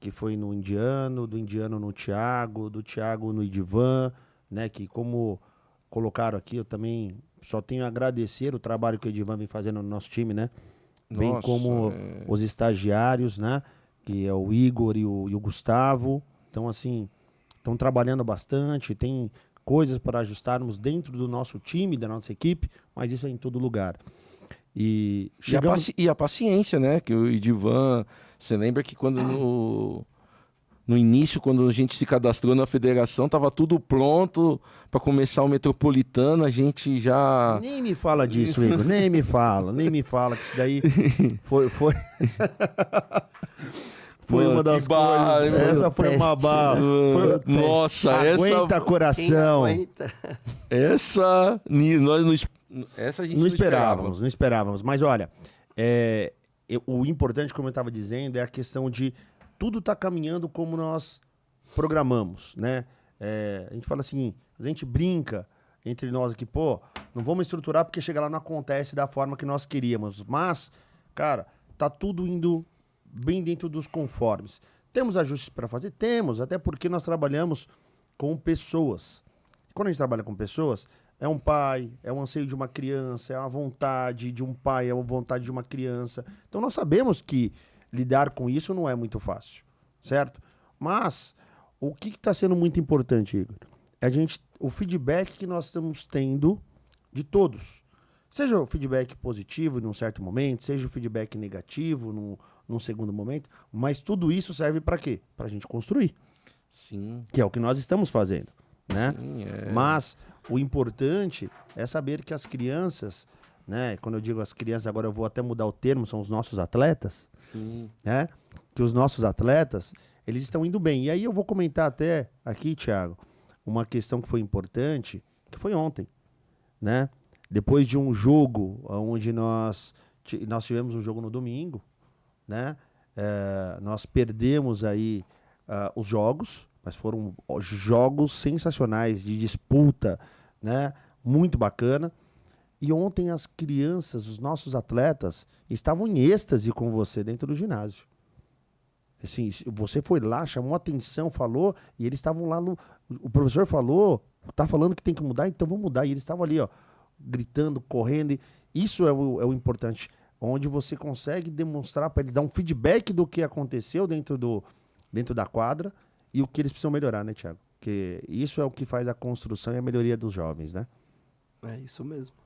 que foi do Indiano no Thiago, do Thiago no Edivan, né? Que como colocaram aqui, eu também só tenho a agradecer o trabalho que o Edivan vem fazendo no nosso time, né? Bem Nossa, como os estagiários, né? Que é o Igor e o Gustavo. Então, assim, estão trabalhando bastante, tem coisas para ajustarmos dentro do nosso time, da nossa equipe, mas isso é em todo lugar. E a paciência, né? Que o Edivan, você lembra que quando no início, quando a gente se cadastrou na federação, estava tudo pronto para começar o Metropolitano, a gente já... Nem me fala disso, Igor, nem me fala que isso daí foi... Foi uma das coisas. Essa foi uma barra. Nossa, aguenta coração. Essa a gente não esperávamos. Mas olha, o importante, como eu estava dizendo, é a questão de tudo tá caminhando como nós programamos, né? A gente fala assim, a gente brinca entre nós aqui, pô, não vamos estruturar porque chegar lá não acontece da forma que nós queríamos. Mas, cara, tá tudo indo bem dentro dos conformes. Temos ajustes para fazer? Temos, até porque nós trabalhamos com pessoas. Quando a gente trabalha com pessoas, é um pai, é um anseio de uma criança, é uma vontade de um pai, é uma vontade de uma criança. Então nós sabemos que lidar com isso não é muito fácil, certo? Mas o que está sendo muito importante, Igor? É o feedback que nós estamos tendo de todos. Seja o feedback positivo num certo momento, seja o feedback negativo num segundo momento, mas tudo isso serve para quê? Para a gente construir. Sim. Que é o que nós estamos fazendo, né? Sim, Mas o importante é saber que as crianças, né? Quando eu digo as crianças, agora eu vou até mudar o termo, são os nossos atletas. Sim. Né? Que os nossos atletas, eles estão indo bem. E aí eu vou comentar até aqui, Thiago, uma questão que foi importante, que foi ontem, né? Depois de um jogo onde nós tivemos um jogo no domingo, né? Nós perdemos aí os jogos, mas foram jogos sensacionais de disputa, né? Muito bacana. E ontem as crianças, os nossos atletas, estavam em êxtase com você dentro do ginásio. Assim, você foi lá, chamou atenção, falou, e eles estavam lá o professor falou, tá falando que tem que mudar, então vamos mudar. E eles estavam ali, ó, gritando, correndo. E isso é o importante, onde você consegue demonstrar para eles, dar um feedback do que aconteceu dentro da quadra e o que eles precisam melhorar, né, Thiago? Porque isso é o que faz a construção e a melhoria dos jovens, né? É isso mesmo.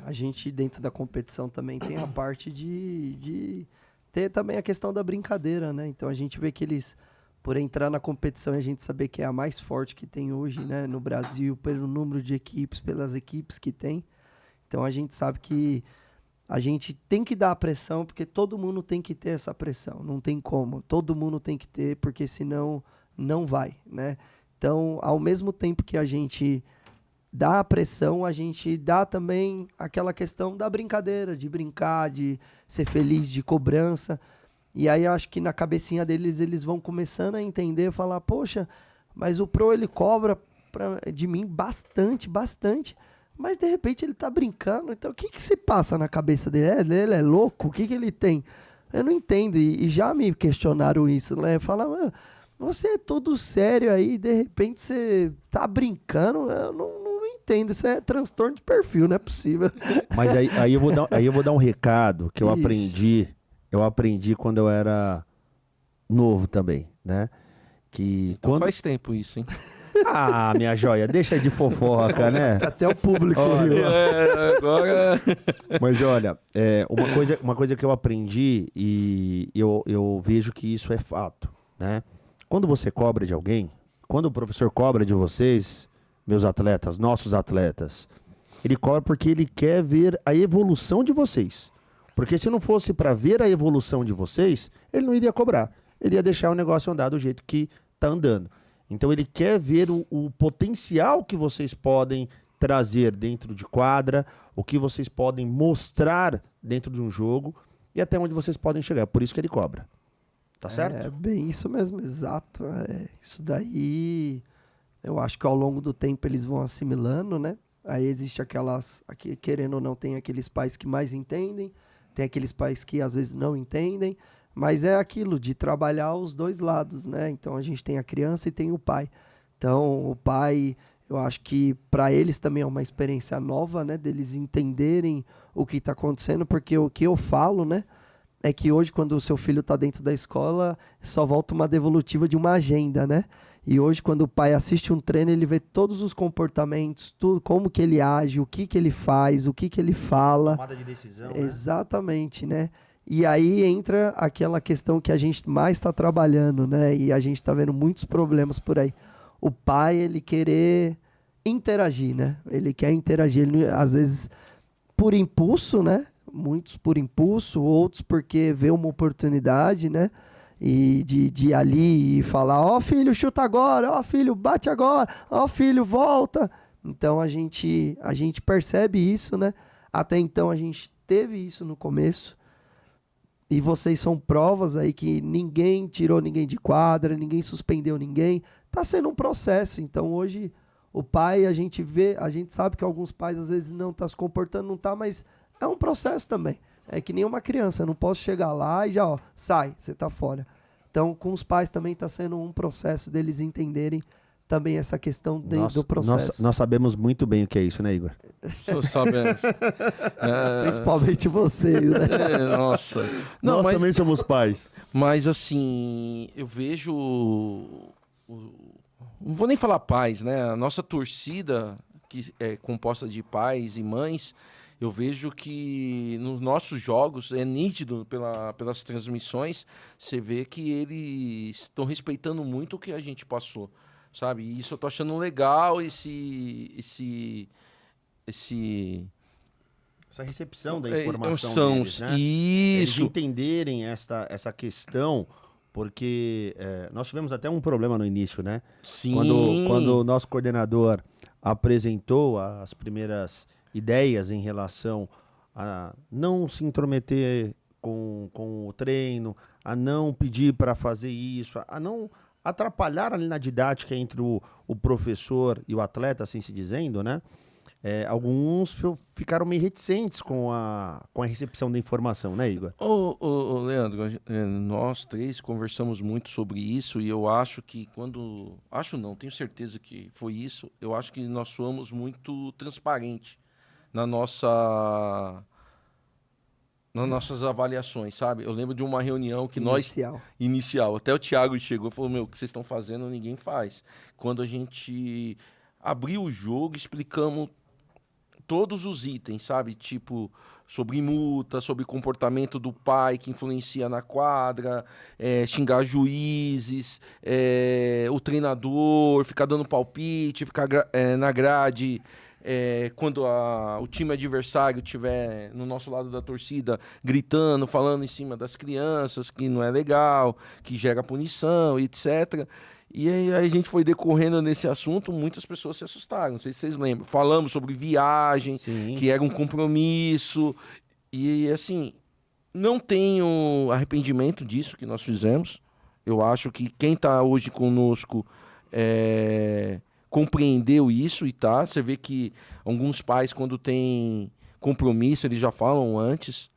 A gente, dentro da competição, também tem a parte de ter também a questão da brincadeira, né? Então a gente vê que eles, por entrar na competição e a gente saber que é a mais forte que tem hoje, né, no Brasil, pelo número de equipes, pelas equipes que tem, então a gente sabe que a gente tem que dar a pressão, porque todo mundo tem que ter essa pressão, não tem como, todo mundo tem que ter, porque senão não vai, né? Então, ao mesmo tempo que a gente dá a pressão, a gente dá também aquela questão da brincadeira, de brincar, de ser feliz, de cobrança. E aí eu acho que na cabecinha deles, eles vão começando a entender, falar, poxa, mas o Pro ele cobra de mim bastante, mas de repente ele tá brincando, então o que se passa na cabeça dele? Ele é louco? O que ele tem? Eu não entendo, e já me questionaram isso, né? Falaram, você é todo sério aí, de repente você tá brincando, eu não entendo, isso é transtorno de perfil, não é possível. Mas aí eu vou dar um recado que eu aprendi quando eu era novo também, né? Que então quando... faz tempo isso, hein? Ah, minha joia, deixa de fofoca, né? Até o público riu. Agora... Mas olha, uma coisa que eu aprendi e eu vejo que isso é fato, né? Quando você cobra de alguém, quando o professor cobra de vocês, meus atletas, nossos atletas, ele cobra porque ele quer ver a evolução de vocês. Porque se não fosse para ver a evolução de vocês, ele não iria cobrar. Ele ia deixar o negócio andar do jeito que está andando. Então ele quer ver o potencial que vocês podem trazer dentro de quadra, o que vocês podem mostrar dentro de um jogo e até onde vocês podem chegar. Por isso que ele cobra. Tá certo? É bem isso mesmo, exato. Isso daí, eu acho que ao longo do tempo eles vão assimilando, né? Aí existe aqui, querendo ou não, tem aqueles pais que mais entendem, tem aqueles pais que às vezes não entendem, mas é aquilo de trabalhar os dois lados, né? Então a gente tem a criança e tem o pai. Então o pai, eu acho que para eles também é uma experiência nova, né? Deles entenderem o que está acontecendo, porque o que eu falo, né? É que hoje, quando o seu filho está dentro da escola, só volta uma devolutiva de uma agenda, né? E hoje, quando o pai assiste um treino, ele vê todos os comportamentos, tudo, como que ele age, o que que ele faz, o que que ele fala. Tomada de decisão, Exatamente, né? E aí entra aquela questão que a gente mais está trabalhando, né? E a gente está vendo muitos problemas por aí. O pai, ele querer interagir, né? Ele quer interagir, ele, às vezes, por impulso, né? Muitos por impulso, outros porque vê uma oportunidade, né? E de ir ali e falar, ó filho, chuta agora, ó filho, bate agora, ó filho, volta. Então a gente percebe isso, né? Até então a gente teve isso no começo. E vocês são provas aí que ninguém tirou ninguém de quadra, ninguém suspendeu ninguém. Tá sendo um processo. Então hoje o pai, a gente sabe que alguns pais às vezes não tá se comportando, não tá, mas é um processo também. É que nem uma criança, eu não posso chegar lá e já, ó, sai, você tá fora. Então, com os pais também tá sendo um processo deles entenderem também essa questão do processo. Nós sabemos muito bem o que é isso, né, Igor? Sabemos. Principalmente vocês, né? Nossa. Nós também somos pais. Mas, assim, eu vejo... Não vou nem falar pais, né? A nossa torcida, que é composta de pais e mães, eu vejo que nos nossos jogos, é nítido pelas transmissões, você vê que eles estão respeitando muito o que a gente passou, sabe? E isso eu tô achando legal, essa recepção da informação deles, né? Isso. Eles entenderem essa questão, porque nós tivemos até um problema no início, né? Sim. Quando o nosso coordenador apresentou as primeiras ideias em relação a não se intrometer com o treino, a não pedir para fazer isso, a não atrapalhar ali na didática entre o professor e o atleta, assim se dizendo, né? Alguns ficaram meio reticentes com a recepção da informação, né, Igor? Leandro, nós três conversamos muito sobre isso e eu acho que tenho certeza que foi isso, eu acho que nós fomos muito transparentes nas nossas avaliações, sabe? Eu lembro de uma reunião que inicial, até o Thiago chegou e falou, o que vocês estão fazendo ninguém faz. Quando a gente abriu o jogo, explicamos todos os itens, sabe? Tipo, sobre multa, sobre comportamento do pai que influencia na quadra, xingar juízes, o treinador, ficar dando palpite, ficar na grade... quando o time adversário estiver no nosso lado da torcida gritando, falando em cima das crianças, que não é legal, que gera punição, etc. E aí a gente foi decorrendo nesse assunto, muitas pessoas se assustaram, não sei se vocês lembram. Falamos sobre viagem, Sim. que era um compromisso, e assim, não tenho arrependimento disso que nós fizemos. Eu acho que quem está hoje conosco compreendeu isso e tá. Você vê que alguns pais, quando tem compromisso, eles já falam antes,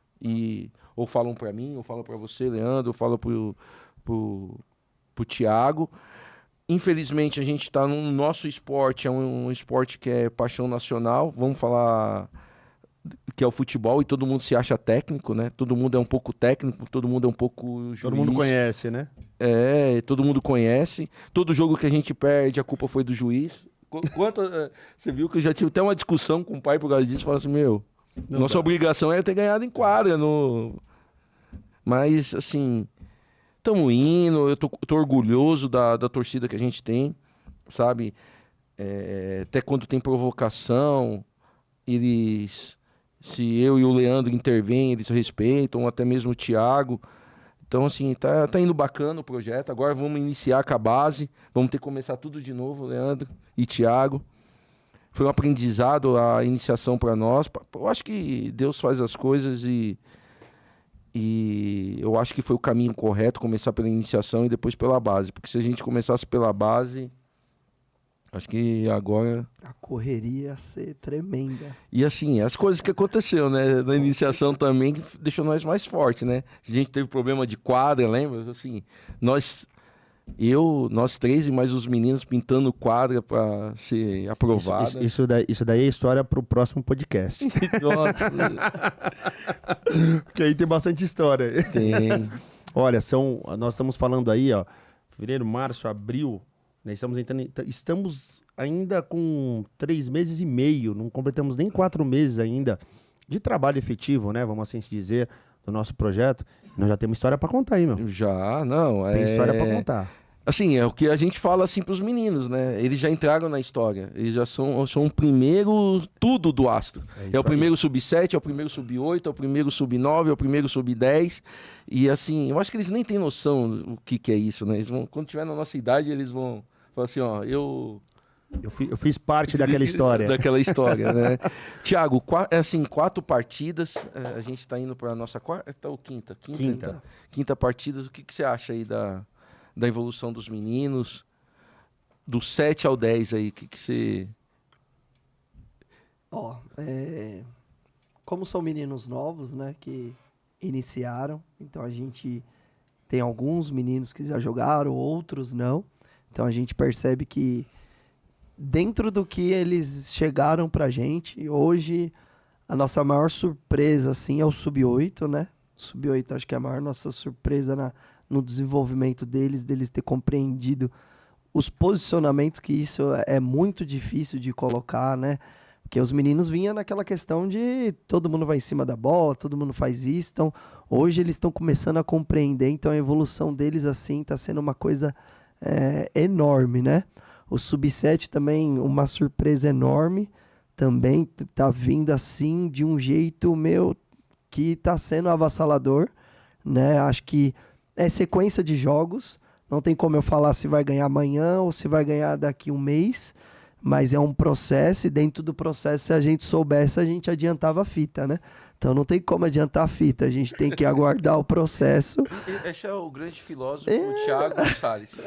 ou falam para mim, ou falam para você, Leandro, ou falam pro Thiago. Infelizmente, a gente está no nosso esporte, é um esporte que é paixão nacional. Vamos falar que é o futebol, e todo mundo se acha técnico, né? Todo mundo é um pouco técnico, todo mundo é um pouco juiz. Todo mundo conhece, né? Todo mundo conhece. Todo jogo que a gente perde, a culpa foi do juiz. Você viu que eu já tive até uma discussão com o pai por causa disso, falando assim, nossa obrigação é ter ganhado em quadra. Mas, assim, estamos indo, eu tô orgulhoso da torcida que a gente tem, sabe? Até quando tem provocação, se eu e o Leandro intervêm, eles respeitam, até mesmo o Thiago. Então, assim, tá indo bacana o projeto. Agora vamos iniciar com a base, vamos ter que começar tudo de novo, Leandro e Thiago. Foi um aprendizado a iniciação para nós. Eu acho que Deus faz as coisas e eu acho que foi o caminho correto, começar pela iniciação e depois pela base. Porque se a gente começasse pela base, acho que agora... A correria ia ser tremenda. E assim, as coisas que aconteceram, né? Na iniciação também deixou nós mais fortes, né? A gente teve problema de quadra, lembra? Assim, nós três e mais os meninos pintando quadra para ser aprovada. Isso daí é história para o próximo podcast. Nossa. Porque aí tem bastante história. Tem. Olha, nós estamos falando aí, ó, fevereiro, março, abril, né? Estamos ainda com 3 meses e meio, não completamos nem 4 meses ainda de trabalho efetivo, né? Vamos assim se dizer, do nosso projeto. Nós já temos história para contar aí, meu. Já, não. Tem história para contar. Assim, é o que a gente fala assim pros meninos, né? Eles já entraram na história. Eles já são o primeiro tudo do Astro. É o primeiro sub-7, é o primeiro sub-8, é o primeiro sub-9, é o primeiro sub-10. E assim, eu acho que eles nem têm noção o que é isso, né? Eles vão, quando tiver na nossa idade, eles vão falar assim, ó, eu fiz parte daquela história. Daquela história, né? Thiago, 4 partidas. A gente está indo para a nossa quarta ou quinta? Quinta partida. O que você acha aí da evolução dos meninos? Do 7 ao 10 aí, o que você... Como são meninos novos, né, que iniciaram, então a gente tem alguns meninos que já jogaram, outros não. Então a gente percebe que dentro do que eles chegaram pra gente, hoje a nossa maior surpresa assim é o sub-8, né? Sub-8 acho que é a maior nossa surpresa no desenvolvimento deles ter compreendido os posicionamentos, que isso é muito difícil de colocar, né? Porque os meninos vinham naquela questão de todo mundo vai em cima da bola, todo mundo faz isso. Então, hoje eles estão começando a compreender, então a evolução deles assim está sendo uma coisa enorme, né? O Sub-7 também, uma surpresa enorme, também tá vindo assim de um jeito, que tá sendo avassalador, né? Acho que é sequência de jogos, não tem como eu falar se vai ganhar amanhã ou se vai ganhar daqui um mês, mas é um processo e dentro do processo, se a gente soubesse, a gente adiantava a fita, né? Então não tem como adiantar a fita, a gente tem que aguardar o processo. Esse é o grande filósofo Thiago Salles.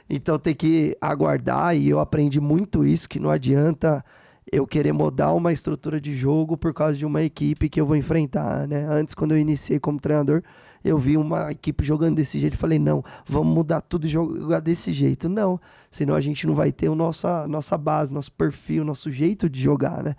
Então tem que aguardar, e eu aprendi muito isso, que não adianta eu querer mudar uma estrutura de jogo por causa de uma equipe que eu vou enfrentar, né? Antes, quando eu iniciei como treinador, eu vi uma equipe jogando desse jeito e falei, não, vamos mudar tudo e jogar desse jeito. Não, senão a gente não vai ter nossa base, nosso perfil, nosso jeito de jogar, né?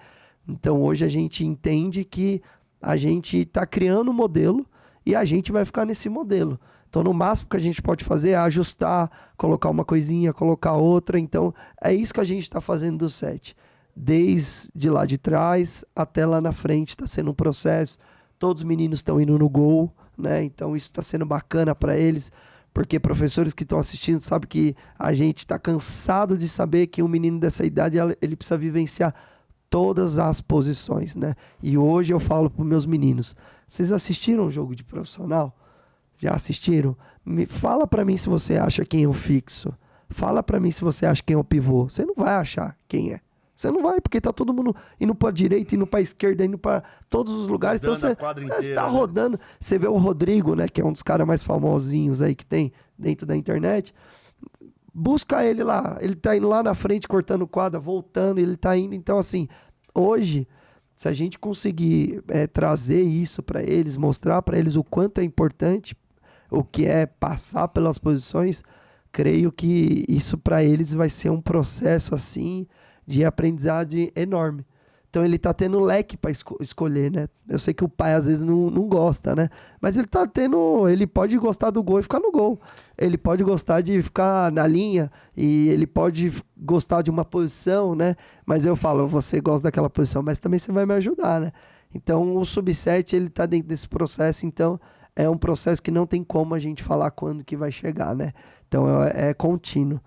Então hoje a gente entende que a gente está criando um modelo e a gente vai ficar nesse modelo. Então, no máximo que a gente pode fazer é ajustar, colocar uma coisinha, colocar outra. Então, é isso que a gente está fazendo do 7. Desde lá de trás até lá na frente está sendo um processo. Todos os meninos estão indo no gol, né? Então, isso está sendo bacana para eles, porque professores que estão assistindo sabem que a gente está cansado de saber que um menino dessa idade ele precisa vivenciar todas as posições, né? E hoje eu falo para os meus meninos, vocês assistiram um jogo de profissional? Já assistiram? Fala pra mim se você acha quem é o fixo. Fala pra mim se você acha quem é o pivô. Você não vai achar quem é. Você não vai, porque tá todo mundo indo pra direita, indo pra esquerda, indo pra todos os lugares. Então você tá rodando. Você vê o Rodrigo, né, que é um dos caras mais famosinhos aí que tem dentro da internet. Busca ele lá. Ele tá indo lá na frente, cortando quadra, voltando, ele tá indo. Então, assim, hoje, se a gente conseguir trazer isso pra eles, mostrar pra eles o quanto é importante, o que é passar pelas posições, creio que isso para eles vai ser um processo assim de aprendizagem enorme. Então ele tá tendo leque para escolher, né? Eu sei que o pai às vezes não gosta, né? Mas ele tá tendo, ele pode gostar do gol e ficar no gol. Ele pode gostar de ficar na linha e ele pode gostar de uma posição, né? Mas eu falo, você gosta daquela posição, mas também você vai me ajudar, né? Então o sub-7 ele tá dentro desse processo, então é um processo que não tem como a gente falar quando que vai chegar, né? Então é contínuo.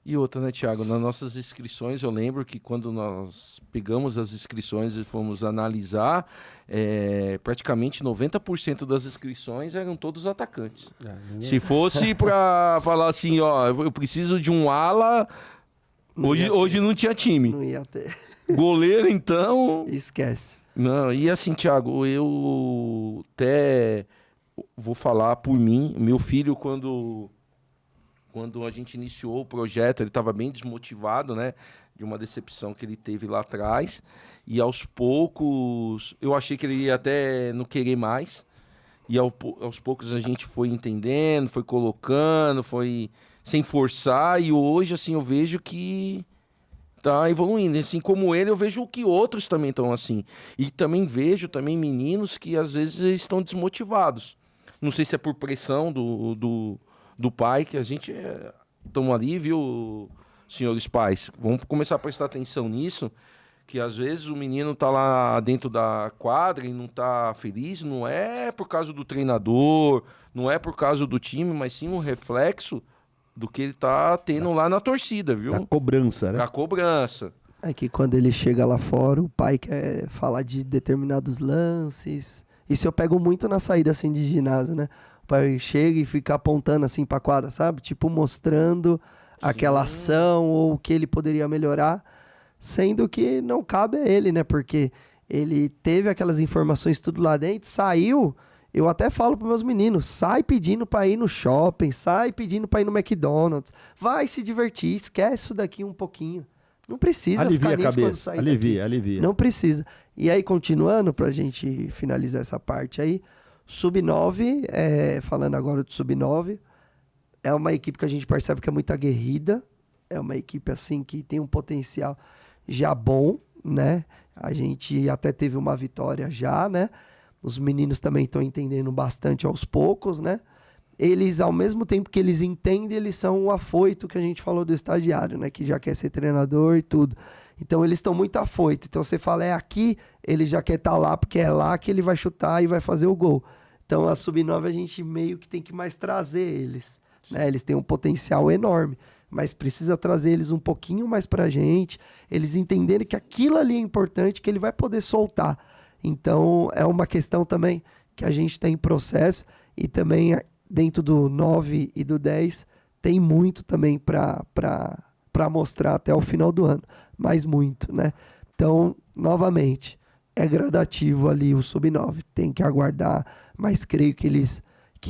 E outra, né, Thiago? Nas nossas inscrições, eu lembro que quando nós pegamos as inscrições e fomos analisar, praticamente 90% das inscrições eram todos atacantes. Se fosse para falar assim, ó, eu preciso de um ala, hoje não tinha time. Não ia ter. Goleiro, então... Esquece. Não, e assim, Thiago, eu até vou falar por mim, meu filho, quando a gente iniciou o projeto, ele estava bem desmotivado, né? De uma decepção que ele teve lá atrás. E aos poucos, eu achei que ele ia até não querer mais. E aos poucos a gente foi entendendo, foi colocando, foi sem forçar. E hoje, assim, eu vejo que tá evoluindo. Assim como ele, eu vejo que outros também estão assim. E também vejo meninos que às vezes estão desmotivados. Não sei se é por pressão do pai, que a gente estamos ali, viu, senhores pais? Vamos começar a prestar atenção nisso, que às vezes o menino tá lá dentro da quadra e não tá feliz, não é por causa do treinador, não é por causa do time, mas sim um reflexo do que ele tá tendo lá na torcida, viu? A cobrança, né? A cobrança. É que quando ele chega lá fora, o pai quer falar de determinados lances. Isso eu pego muito na saída assim de ginásio, né? O pai chega e fica apontando assim pra quadra, sabe? Tipo, mostrando aquela ação ou o que ele poderia melhorar, sendo que não cabe a ele, né? Porque ele teve aquelas informações tudo lá dentro, saiu. Eu até falo para meus meninos, sai pedindo para ir no shopping, sai pedindo para ir no McDonald's, vai se divertir, esquece isso daqui um pouquinho. Não precisa alivia ficar a nisso quando cabeça, sair alivia, daqui. alivia. Não precisa. E aí, continuando, pra gente finalizar essa parte aí, Sub-9, falando agora do Sub-9, é uma equipe que a gente percebe que é muito aguerrida, é uma equipe assim que tem um potencial já bom, né? A gente até teve uma vitória já, né? Os meninos também estão entendendo bastante aos poucos, né? Eles, ao mesmo tempo que eles entendem, eles são o afoito que a gente falou do estagiário, né? Que já quer ser treinador e tudo. Então, eles estão muito afoitos. Então, você fala, é aqui, ele já quer estar lá, porque é lá que ele vai chutar e vai fazer o gol. Então, a Sub-9, a gente meio que tem que mais trazer eles, né? Eles têm um potencial enorme, mas precisa trazer eles um pouquinho mais pra gente, eles entenderem que aquilo ali é importante, que ele vai poder soltar. Então, é uma questão também que a gente tem em processo e também dentro do 9 e do 10 tem muito também para mostrar até o final do ano, mas muito, né? Então, novamente, é gradativo ali o Sub-9, tem que aguardar, mas creio que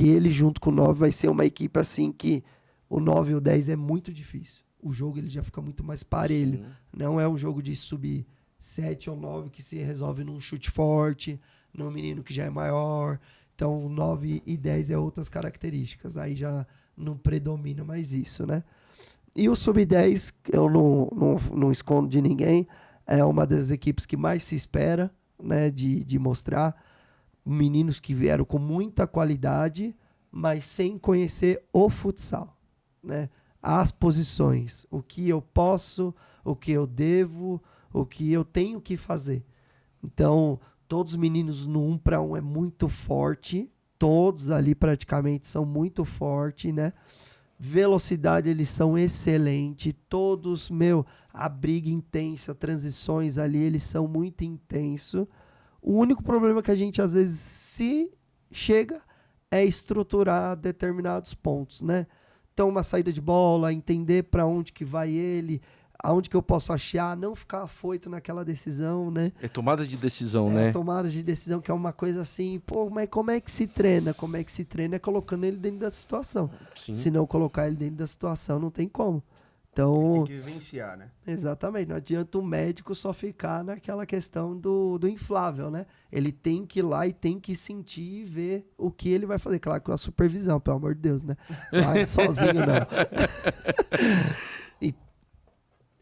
ele junto com o 9 vai ser uma equipe assim que o 9 e o 10 é muito difícil. O jogo ele já fica muito mais parelho, sim. Não é um jogo de Sub-7 ou 9 que se resolve num chute forte, num menino que já é maior. Então, 9 e 10 é outras características. Aí já não predomina mais isso, né? E o Sub-10, eu não escondo de ninguém, é uma das equipes que mais se espera, né, de mostrar meninos que vieram com muita qualidade, mas sem conhecer o futsal, né? As posições, o que eu posso, o que eu devo, o que eu tenho que fazer. Então, todos os meninos no 1 para 1 é muito forte. Todos ali praticamente são muito fortes, né? Velocidade, eles são excelentes. Todos, a briga intensa, transições ali, eles são muito intensos. O único problema que a gente, às vezes, se chega é estruturar determinados pontos, né? Então, uma saída de bola, entender para onde que vai ele, aonde que eu posso achar, não ficar afoito naquela decisão, né? É tomada de decisão, né? É tomada de decisão, que é uma coisa assim, pô, mas como é que se treina? Como é que se treina é colocando ele dentro da situação. Sim. Se não colocar ele dentro da situação, não tem como. Então, tem que vivenciar, né? Exatamente, não adianta o médico só ficar naquela questão do inflável, né? Ele tem que ir lá e tem que sentir e ver o que ele vai fazer. Claro, com a supervisão, pelo amor de Deus, né? Vai sozinho, não.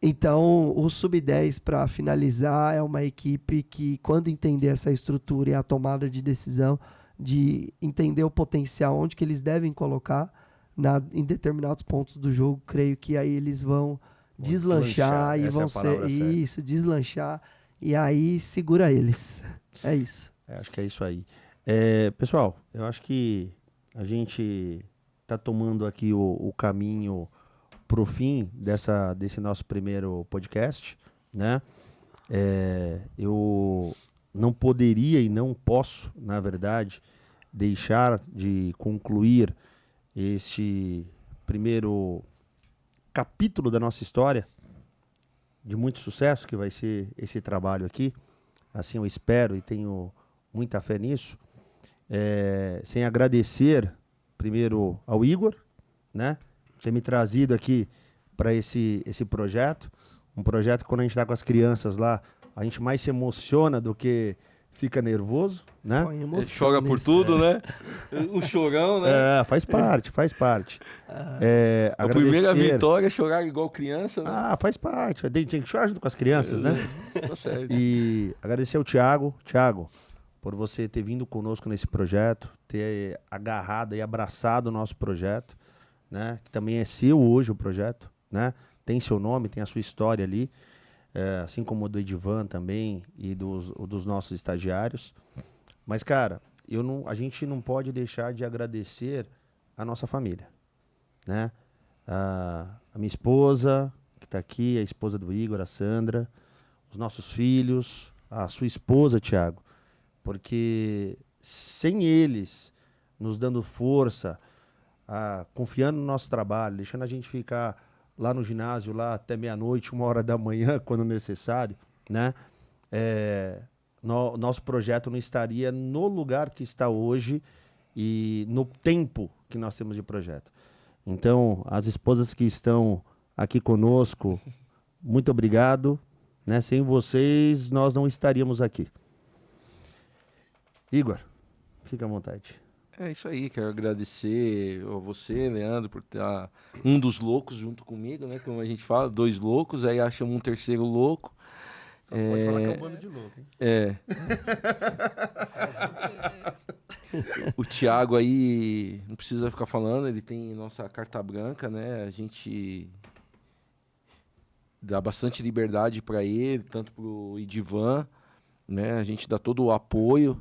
Então, o Sub-10, para finalizar, é uma equipe que, quando entender essa estrutura e a tomada de decisão, de entender o potencial, onde que eles devem colocar em determinados pontos do jogo, creio que aí eles vão deslanchar e vão ser isso, deslanchar, e aí segura eles. É isso. Acho que é isso aí. Pessoal, eu acho que a gente está tomando aqui o caminho para o fim desse nosso primeiro podcast, né? Eu não poderia e não posso, na verdade, deixar de concluir este primeiro capítulo da nossa história, de muito sucesso, que vai ser esse trabalho aqui. Assim eu espero e tenho muita fé nisso. Sem agradecer primeiro ao Igor, né? Ter me trazido aqui para esse projeto. Um projeto que, quando a gente está com as crianças lá, a gente mais se emociona do que fica nervoso, né? Ele chora por tudo, né? O chorão, né? Faz parte. A primeira vitória é chorar igual criança, né? Faz parte. Tem que chorar junto com as crianças, né? Tá certo. E agradecer ao Thiago, por você ter vindo conosco nesse projeto, ter agarrado e abraçado o nosso projeto, né? Que também é seu hoje o projeto, né? Tem seu nome, tem a sua história ali, assim como o do Edivan também e dos nossos estagiários. Mas, cara, a gente não pode deixar de agradecer a nossa família, né? A minha esposa, que está aqui, a esposa do Igor, a Sandra, os nossos filhos, a sua esposa, Thiago, porque sem eles nos dando força, confiando no nosso trabalho, deixando a gente ficar lá no ginásio, lá até meia-noite, 1h da manhã, quando necessário, né? Nosso projeto não estaria no lugar que está hoje e no tempo que nós temos de projeto. Então, as esposas que estão aqui conosco, muito obrigado, né? Sem vocês, nós não estaríamos aqui. Igor, fica à vontade. É isso aí, quero agradecer a você, Leandro, por estar um dos loucos junto comigo, né? Como a gente fala, 2 loucos, aí achamos um terceiro louco. Só pode falar que é um bando de louco, hein? O Thiago aí, não precisa ficar falando, ele tem nossa carta branca, né? A gente dá bastante liberdade para ele, tanto pro Edivan, né? A gente dá todo o apoio.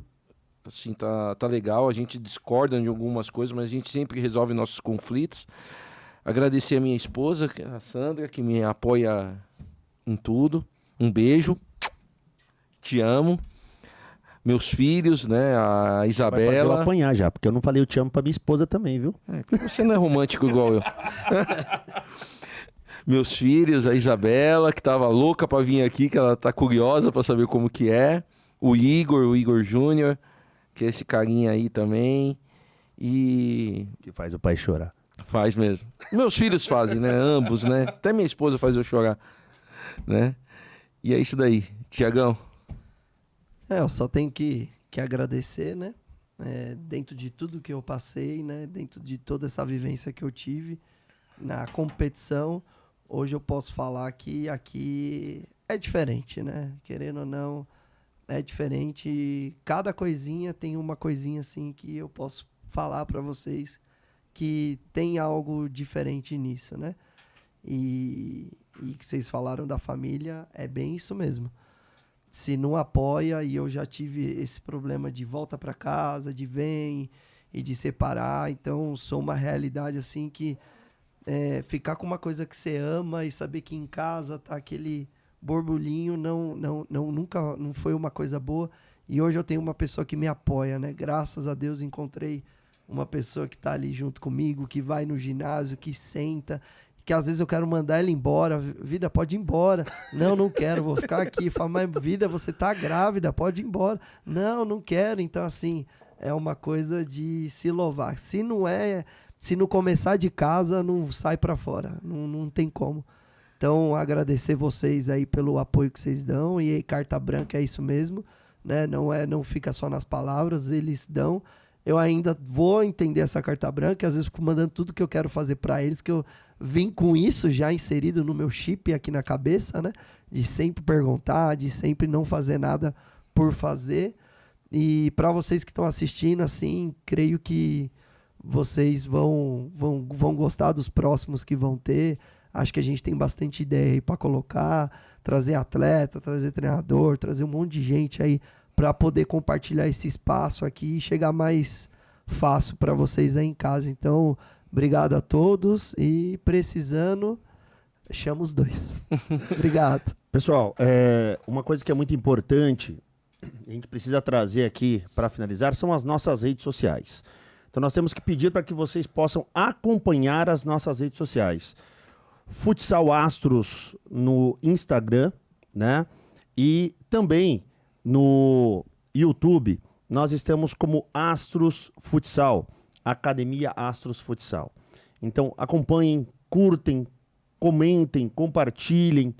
Assim, tá legal, a gente discorda de algumas coisas, mas a gente sempre resolve nossos conflitos. Agradecer a minha esposa, a Sandra, que me apoia em tudo. Um beijo, te amo. Meus filhos, né, a Isabela. Vai fazer eu apanhar já, porque eu não falei eu te amo pra minha esposa também, viu? Você não é romântico igual eu. Meus filhos, a Isabela, que tava louca pra vir aqui, que ela tá curiosa pra saber como que é. O Igor Júnior, que é esse carinha aí também. E... que faz o pai chorar. Faz mesmo. Meus filhos fazem, né? Ambos, né? Até minha esposa faz eu chorar, né? E é isso daí. Tiagão. Eu só tenho que agradecer, né? Dentro de tudo que eu passei, né? Dentro de toda essa vivência que eu tive na competição, hoje eu posso falar que aqui é diferente, né? Querendo ou não, é diferente. Cada coisinha tem uma coisinha assim que eu posso falar para vocês que tem algo diferente nisso, né? E que vocês falaram da família, é bem isso mesmo. Se não apoia, e eu já tive esse problema de volta para casa, de vem e de separar, então sou uma realidade assim que ficar com uma coisa que você ama e saber que em casa tá aquele borbulhinho nunca não foi uma coisa boa. E hoje eu tenho uma pessoa que me apoia, né? Graças a Deus encontrei uma pessoa que tá ali junto comigo, que vai no ginásio, que senta, que às vezes eu quero mandar ela embora. Vida, pode ir embora. Não quero, vou ficar aqui. Fala, mas vida, você tá grávida, pode ir embora. Não quero. Então, assim, é uma coisa de se louvar. Se não começar de casa, não sai pra fora. Não tem como. Então, agradecer vocês aí pelo apoio que vocês dão. E aí, carta branca é isso mesmo, né? Não fica só nas palavras, eles dão. Eu ainda vou entender essa carta branca, às vezes fico mandando tudo que eu quero fazer para eles, que eu vim com isso já inserido no meu chip aqui na cabeça, né? De sempre perguntar, de sempre não fazer nada por fazer. E para vocês que estão assistindo, assim, creio que vocês vão gostar dos próximos que vão ter. Acho que a gente tem bastante ideia aí para colocar, trazer atleta, trazer treinador, trazer um monte de gente aí para poder compartilhar esse espaço aqui e chegar mais fácil para vocês aí em casa. Então, obrigado a todos e precisando, chama os dois. Obrigado. Pessoal, uma coisa que é muito importante, a gente precisa trazer aqui para finalizar, são as nossas redes sociais. Então nós temos que pedir para que vocês possam acompanhar as nossas redes sociais. Futsal Astros no Instagram, né? E também no YouTube, nós estamos como Astros Futsal, Academia Astros Futsal. Então acompanhem, curtem, comentem, compartilhem,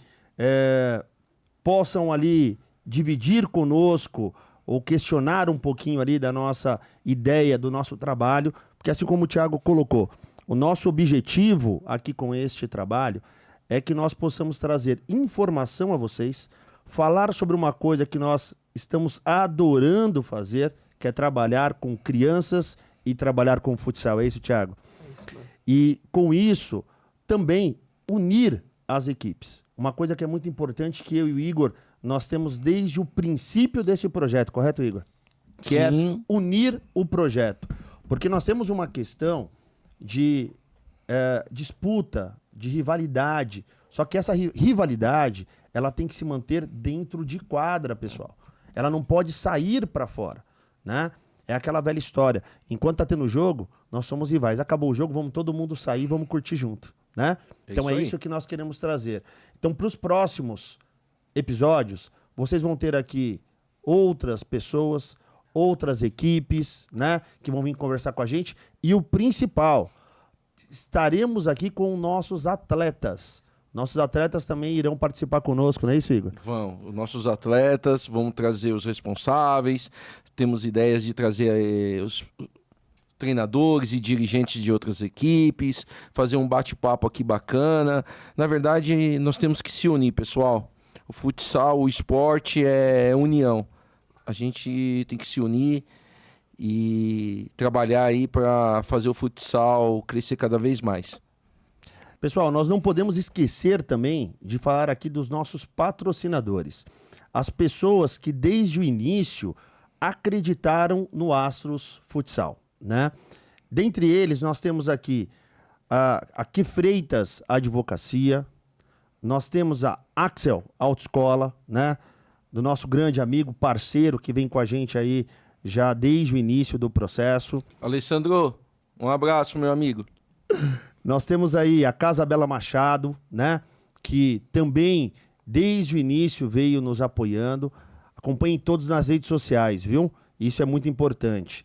possam ali dividir conosco ou questionar um pouquinho ali da nossa ideia, do nosso trabalho, porque assim como o Thiago colocou, o nosso objetivo aqui com este trabalho é que nós possamos trazer informação a vocês, falar sobre uma coisa que nós estamos adorando fazer, que é trabalhar com crianças e trabalhar com futsal. É isso, Thiago? É isso, mano. E com isso, também unir as equipes. Uma coisa que é muito importante que eu e o Igor, nós temos desde o princípio desse projeto, correto, Igor? Que é unir o projeto. Porque nós temos uma questão de disputa, de rivalidade. Só que essa rivalidade, ela tem que se manter dentro de quadra, pessoal. Ela não pode sair para fora, né? É aquela velha história. Enquanto tá tendo jogo, nós somos rivais. Acabou o jogo, vamos todo mundo sair, vamos curtir junto, né? Então é isso que nós queremos trazer. Então, para os próximos episódios, vocês vão ter aqui outras pessoas, outras equipes, né? Que vão vir conversar com a gente. E o principal, estaremos aqui com nossos atletas. Nossos atletas também irão participar conosco, não é isso, Igor? Vão. Os nossos atletas, vamos trazer os responsáveis, temos ideias de trazer os treinadores e dirigentes de outras equipes, fazer um bate-papo aqui bacana. Na verdade, nós temos que se unir, pessoal. O futsal, o esporte é união. A gente tem que se unir e trabalhar aí para fazer o futsal crescer cada vez mais. Pessoal, nós não podemos esquecer também de falar aqui dos nossos patrocinadores. As pessoas que desde o início acreditaram no Astros Futsal, né? Dentre eles, nós temos aqui a Que Freitas Advocacia, nós temos a Axel Autoescola, né? Do nosso grande amigo, parceiro, que vem com a gente aí já desde o início do processo. Alessandro, um abraço, meu amigo. Nós temos aí a Casa Bela Machado, né? Que também, desde o início, veio nos apoiando. Acompanhem todos nas redes sociais, viu? Isso é muito importante.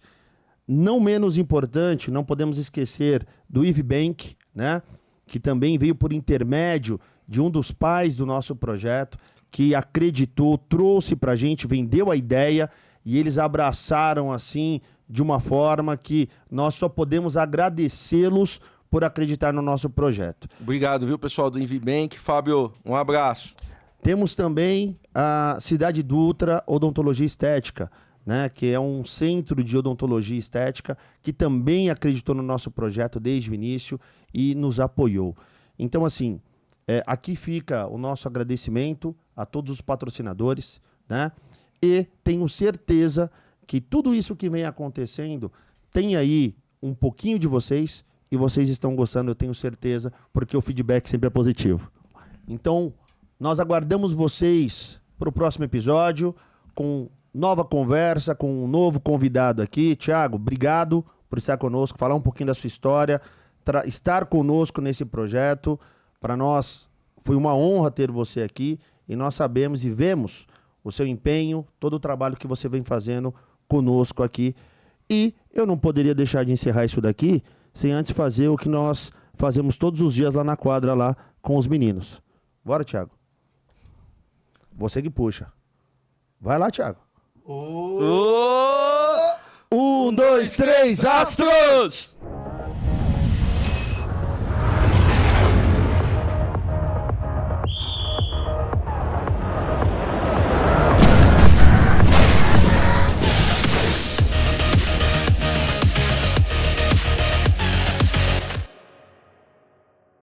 Não menos importante, não podemos esquecer do Ivbank, né? Que também veio por intermédio de um dos pais do nosso projeto, que acreditou, trouxe pra gente, vendeu a ideia e eles abraçaram assim de uma forma que nós só podemos agradecê-los por acreditar no nosso projeto. Obrigado, viu, pessoal do Ivbank. Fábio, um abraço. Temos também a Cidade Dutra Odontologia Estética, né, que é um centro de odontologia estética que também acreditou no nosso projeto desde o início e nos apoiou. Então, assim, aqui fica o nosso agradecimento a todos os patrocinadores, né? E tenho certeza que tudo isso que vem acontecendo tem aí um pouquinho de vocês e vocês estão gostando, eu tenho certeza, porque o feedback sempre é positivo. Então, nós aguardamos vocês para o próximo episódio com nova conversa, com um novo convidado aqui. Thiago, obrigado por estar conosco, falar um pouquinho da sua história, estar conosco nesse projeto. Para nós foi uma honra ter você aqui e nós sabemos e vemos o seu empenho, todo o trabalho que você vem fazendo conosco aqui. E eu não poderia deixar de encerrar isso daqui sem antes fazer o que nós fazemos todos os dias lá na quadra, lá com os meninos. Bora, Thiago. Você que puxa. Vai lá, Thiago. 1, 2, 3, Astros!